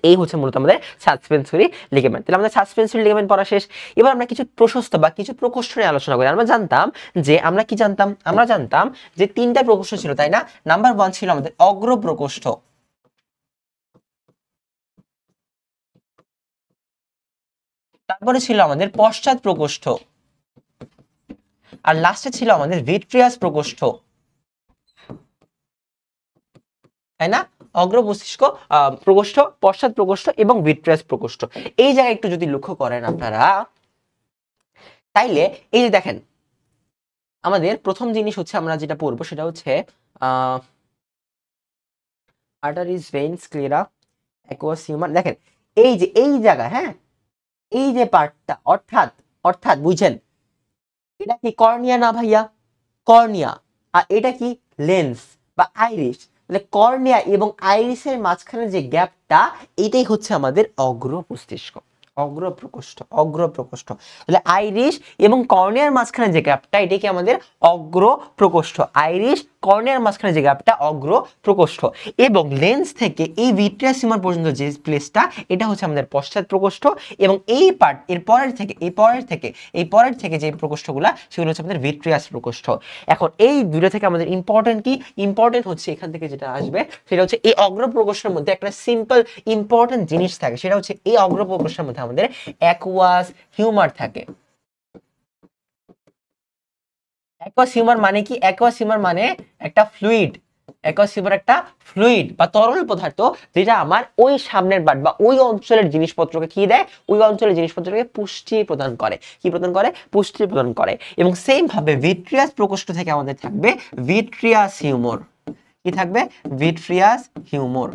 এই হচ্ছে মূলত আমাদের সাসপেন্সরি লিগামেন্ট। তাহলে আমাদের সাসপেন্সরি লিগামেন্ট পড়া শেষ। এবার আমরা কিছু প্রশস্ত বা কিছু প্রকোষ্ঠ নিয়ে আলোচনা করি। আমরা জানতাম যে, আমরা কি জানতাম? আমরা জানতাম যে তিনটা প্রকোষ্ঠ ছিল, তাই না? নাম্বার 1 ছিল আমাদের অগ্র প্রকোষ্ঠ, তারপরে ছিল আমাদের পশ্চাৎ প্রকোষ্ঠ, আর লাস্টে ছিল আমাদের ভিট্রিয়াস প্রকোষ্ঠ। তাই না? অগ্র মস্তিষ্ক, প্রকোষ্ঠ, পশ্চাৎ প্রকোষ্ঠ এবং ভিট্রিয়াস প্রকোষ্ঠ। এই জায়গায় একটু যদি লক্ষ্য করেন আপনারা, তাইলে এই যে দেখেন আমাদের প্রথম জিনিস হচ্ছে আমরা যেটা পড়বো সেটা হচ্ছে arteries, veins, sclera, aqueous humour. দেখেন এই যে এই জায়গা, হ্যাঁ, এই যে পার্টটা, অর্থাৎ অর্থাৎ বুঝছেন, এটা কি কর্নিয়া না ভাইয়া? কর্নিয়া। আর এটা কি লেন্স বা আইরিশ। তাহলে কর্নিয়া এবং আইরিসের মাঝখানে যে গ্যাপটা, এটাই হচ্ছে আমাদের অগ্র মস্তিষ্ক, অগ্র প্রকোষ্ঠ, অগ্র প্রকোষ্ঠ। তাহলে আইরিশ এবং কর্নিয়ার মাঝখানে যে গ্যাপটা, এটাই কি আমাদের অগ্র প্রকোষ্ঠ। আইরিশ কর্নিয়ার মাঝখানে যে গ্যাপটা অগ্র প্রকোষ্ঠ। এবং লেন্স থেকে এই ভিট্রিয়াস হিউমার পর্যন্ত যে প্লেসটা, এটা হচ্ছে আমাদের পশ্চাৎ প্রকোষ্ঠ। এবং এই পার্ট এর পরের থেকে এই পরের থেকে যে প্রকোষ্ঠগুলা, সেগুলো হচ্ছে আমাদের ভিট্রিয়াস প্রকোষ্ঠ। এখন এই দুটো থেকে আমাদের ইম্পর্টেন্ট কি? ইম্পর্টেন্ট হচ্ছে এখান থেকে যেটা আসবে সেটা হচ্ছে এই অগ্র প্রকোষ্ঠের মধ্যে একটা সিম্পল ইম্পর্টেন্ট জিনিস থাকে, সেটা হচ্ছে এই অগ্র প্রকোষ্ঠের মধ্যে আমাদের অ্যাকুয়াস হিউমার থাকে। অ্যাকুয়াস হিউমার মানে কি? অ্যাকুয়াস হিউমার মানে একটা ফ্লুইড। অ্যাকুয়াস হিউমার একটা ফ্লুইড বা তরল পদার্থ, যেটা আমার ওই সামনের পার্ট বা ওই অঞ্চলের জিনিসপত্রকে কি দেয়? ওই অঞ্চলের জিনিসপত্রকে পুষ্টি প্রদান করে। কি প্রদান করে? পুষ্টি প্রদান করে। এবং সেম ভাবে ভিট্রিয়াস প্রকোষ্ঠ থেকে আমাদের থাকবে ভিট্রিয়াস হিউমার। কি থাকবে? Vitreous humour.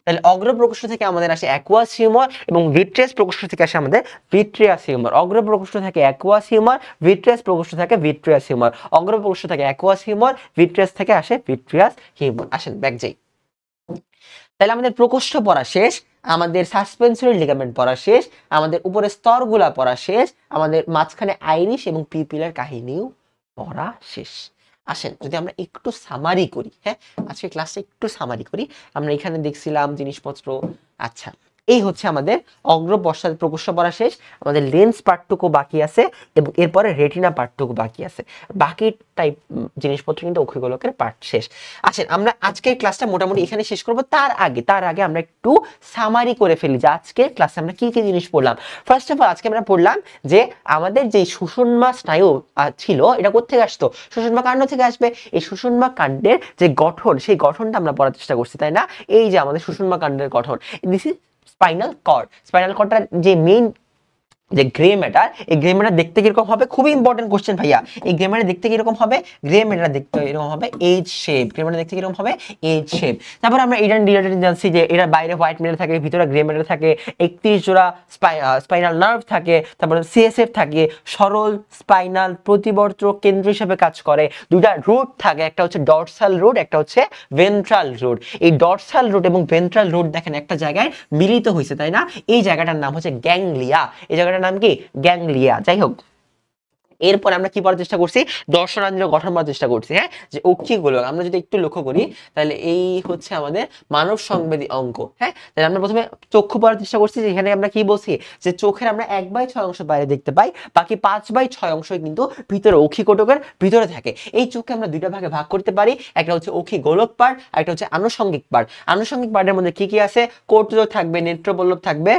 তাহলে অগ্র প্রকোষ্ঠ থেকে আমাদের আসে অ্যাকুয়াস হিউমার এবং ভিট্রিয়াস প্রকোষ্ঠ থেকে আসে আমাদের ভিট্রিয়াস হিউমার। অগ্র প্রকোষ্ঠ থেকে অ্যাকুয়াস হিউমার, ভিট্রিয়াস প্রকোষ্ঠ থেকে ভিট্রিয়াস হিউমার। অগ্র প্রকোষ্ঠ থেকে অ্যাকুয়াস হিউমার, ভিট্রিয়াস থেকে আসে ভিট্রিয়াস হিউমার। আসেন ব্যাক যাই। তাহলে আমাদের প্রকোষ্ঠ পড়া শেষ, আমাদের সাসপেন্সরি লিগামেন্ট পড়া শেষ, আমাদের উপরে স্তরগুলা পড়া শেষ, আমাদের মাঝখানে আইরিশ এবং পিপিলের কাহিনীও পড়া শেষ। আসেন যদি আমরা একটু সামারি করি, হ্যাঁ, আজকে ক্লাসে একটু সামারি করি। আমরা এখানে দেখছিলাম জিনিসপত্র। আচ্ছা, এই হচ্ছে আমাদের অগ্র পশ্চাৎ প্রকোষ্ঠ পড়া শেষ, আমাদের লেন্স পার্টটুকু বাকি আছে এবং এরপরে রেটিনা পার্টটুকু বাকি আছে। বাকি টাইপ জিনিসপত্র কিন্তু অক্ষিগোলকের পার্ট শেষ। আসেন আমরা আজকের ক্লাসটা মোটামুটি এখানে শেষ করব। তার আগে আমরা একটু সামারি করে ফেলি যে আজকের ক্লাসে আমরা কি কি জিনিস পড়লাম। ফার্স্ট অফ অল আজকে আমরা পড়লাম যে আমাদের যে সুষুম্না স্নায়ু ছিল, এটা কোত্থেকে আসতো? সুষুম্না কাণ্ড থেকে আসবে। এই সুষুম্না কাণ্ডের যে গঠন, সেই গঠনটা আমরা পড়ার চেষ্টা করছি, তাই না? এই যে আমাদের সুষুম্না কাণ্ডের গঠন, this is spinal cord. Spinal কর্ডটার যে মেইন যে গ্রে ম্যাটার, এই গ্রে ম্যাটার দেখতে কিরকম হবে? খুবই ইম্পর্টেন্ট কোশ্চেন ভাইয়া। এই গ্রে ম্যাটার দেখতে কিরকম হবে? গ্রে ম্যাটার দেখতে এরকম হবে এইচ শেপ। গ্রে ম্যাটার দেখতে কিরকম হবে? H shape. তারপর আমরা এটা রিলেটেড জানছি যে এর বাইরে হোয়াইট ম্যাটার থাকে, ভিতরে গ্রে ম্যাটার থাকে, 31 জোড়া স্পাইনাল নার্ভ থাকে, তারপরে সিএসএফ থাকে, সরল স্পাইনাল প্রতিবর্তক কেন্দ্র হিসেবে কাজ করে। দুইটা রুট থাকে, একটা হচ্ছে ডরসাল রুট, একটা হচ্ছে ভেন্ট্রাল রুট। এই ডরসাল রুট এবং ভেন্ট্রাল রুট দেখেন একটা জায়গায় মিলিত হয়েছে, তাই না? এই জায়গাটার নাম হচ্ছে গ্যাংলিয়া। এই জায়গাটার নাম কি? গ্যাংলিয়া। যাই হোক, এরপর আমরা কি পড়ার চেষ্টা করছি? দর্শনাঞ্জক গঠন পড়ার চেষ্টা করছি, হ্যাঁ, যে অক্ষিগোলক। আমরা যদি একটু লক্ষ্য করি তাহলে এই হচ্ছে আমাদের মানব সংবেদী অঙ্ক, হ্যাঁ। তাহলে আমরা প্রথমে চক্ষু পড়ার চেষ্টা করছি, যেখানে আমরা কি বলছি যে চোখের আমরা 1/6 অংশ বাইরে দেখতে পাই, বাকি 5/6 অংশ কিন্তু ভিতরে অক্ষিকোটকের ভিতরে থাকে। এই চোখকে আমরা দুইটা ভাগে ভাগ করতে পারি, একটা হচ্ছে অক্ষিগোলক পার্ট, আর একটা হচ্ছে আনুষঙ্গিক পার্ট। আনুষঙ্গিক পার্টের মধ্যে কি কি আছে? কর্তৃক থাকবে, নেত্রপল্লব থাকবে,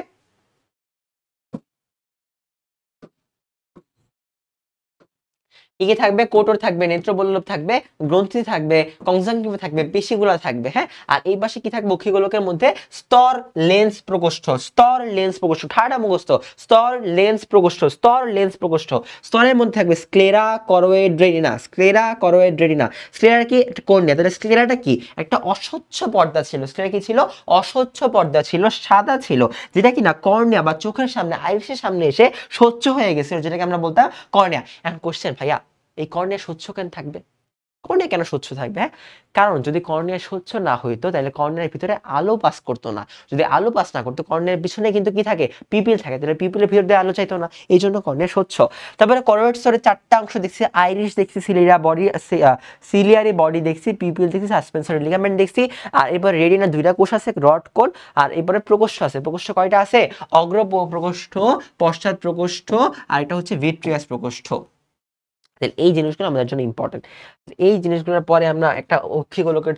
কি কি থাকবে? কোটর থাকবে, নেত্রপল্লব থাকবে, গ্রন্থি থাকবে, কনজাংক্টিভা থাকবে, পেশিগুলা থাকবে, হ্যাঁ। আর এই পাশে কি থাকবে? অক্ষিগোলকের মধ্যে স্তর, লেন্স, প্রকোষ্ঠ। স্তর, লেন্স, প্রকোষ্ঠ, ঠাডা মুখস্থ। স্তর, লেন্স, প্রকোষ্ঠ, স্তর, লেন্স, প্রকোষ্ঠ। স্তরের মধ্যে থাকবে sclera, choroid, retina. Sclera, choroid, retina. Sclera কি? কর্নিয়া। তাহলে স্ক্লেরাটা কি? একটা অস্বচ্ছ পর্দা ছিল। স্ক্লেরা কি ছিল? অস্বচ্ছ পর্দা ছিল, সাদা ছিল, যেটা কি না কর্নিয়া বা চোখের সামনে, আইরিশের সামনে এসে স্বচ্ছ হয়ে গেছে, যেটাকে আমরা বলতাম কর্নিয়া। এখন কোশ্চেন ভাইয়া, এই কর্নিয়া স্বচ্ছ কেন থাকবে? কর্নিয়া কেন স্বচ্ছ থাকবে? হ্যাঁ, কারণ যদি কর্নিয়া স্বচ্ছ না হইতো তাহলে কর্নিয়ার ভিতরে আলো পাস করতো না। যদি আলো পাস না করতো, কর্নিয়ার পিছনে কিন্তু কি থাকে? পিপিল থাকে, তাহলে পিপিলের ভিতর দিয়ে আলো চাইতো না, এই জন্য কর্নিয়া স্বচ্ছ। তারপরে করোয়েড স্তরে 4টা অংশ দেখছি, আইরিশ দেখছি, সিলিয়ারি বডি দেখছি, পিপিল দেখছি, সাসপেন্সরি লিগামেন্ট দেখছি। আর এরপর রেটিনা 2টা কোষ আছে, রড কোণ। আর এরপরে প্রকোষ্ঠ আছে। প্রকোষ্ঠ কয়টা আছে? অগ্র প্রকোষ্ঠ, পশ্চাৎ প্রকোষ্ঠ, আর এটা হচ্ছে ভিট্রিয়াস প্রকোষ্ঠ। এই জিনিসগুলো আমাদের জন্য ইম্পর্টেন্ট। এই জিনিসগুলোর পরে আমরা একটা অক্ষিগোলকের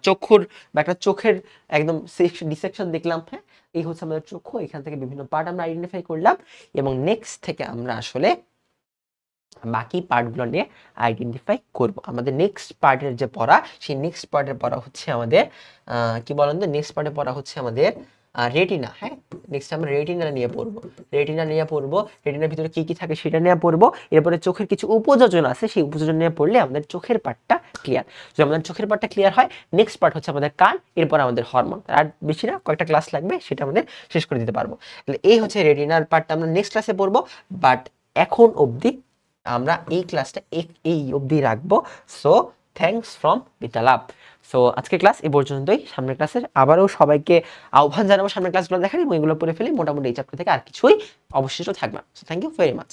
চক্ষুর বা একটা চোখের একদম ডিসেকশন দেখলাম, হ্যাঁ। এই হচ্ছে আমাদের চক্ষু, এখান থেকে বিভিন্ন পার্ট আমরা আইডেন্টিফাই করলাম। এবং নেক্সট থেকে আমরা আসলে বাকি পার্টগুলো নিয়ে আইডেন্টিফাই করব। আমাদের নেক্সট পার্টের যে পড়া, সেই নেক্সট পার্টের পড়া হচ্ছে আমাদের কি বলেন তো, নেক্সট পার্টের পড়া হচ্ছে আমাদের রেটিনা। হ্যাঁ, নেক্সট আমরা রেটিনা নিয়ে পড়বো। রেটিনার ভিতরে কি কি থাকে সেটা নিয়ে পড়বো। এরপরে চোখের কিছু উপযোজন আছে, সেই উপযোজন নিয়ে পড়লে আমাদের চোখের পার্টটা ক্লিয়ার। যদি আমাদের চোখের পার্টটা ক্লিয়ার হয়, নেক্সট পার্ট হচ্ছে আমাদের কান, এরপর আমাদের হরমোন। আর বেশি না, কয়েকটা ক্লাস লাগবে, সেটা আমাদের শেষ করে দিতে পারবো। তাহলে এই হচ্ছে রেটিনার পার্টটা আমরা নেক্সট ক্লাসে পড়বো। বাট এখন অবধি আমরা এই ক্লাসটা এই অবধি রাখবো। So thanks from Vidyalabh. So আজকে ক্লাস এই পর্যন্তই। সামনের ক্লাসে আবারও সবাইকে আহ্বান জানাবো সামনের ক্লাসগুলো দেখার, এবং এগুলো পড়ে ফেলি। মোটামুটি এই চ্যাপ্টার থেকে আর কিছুই অবশিষ্ট থাকবে না। So thank you very much.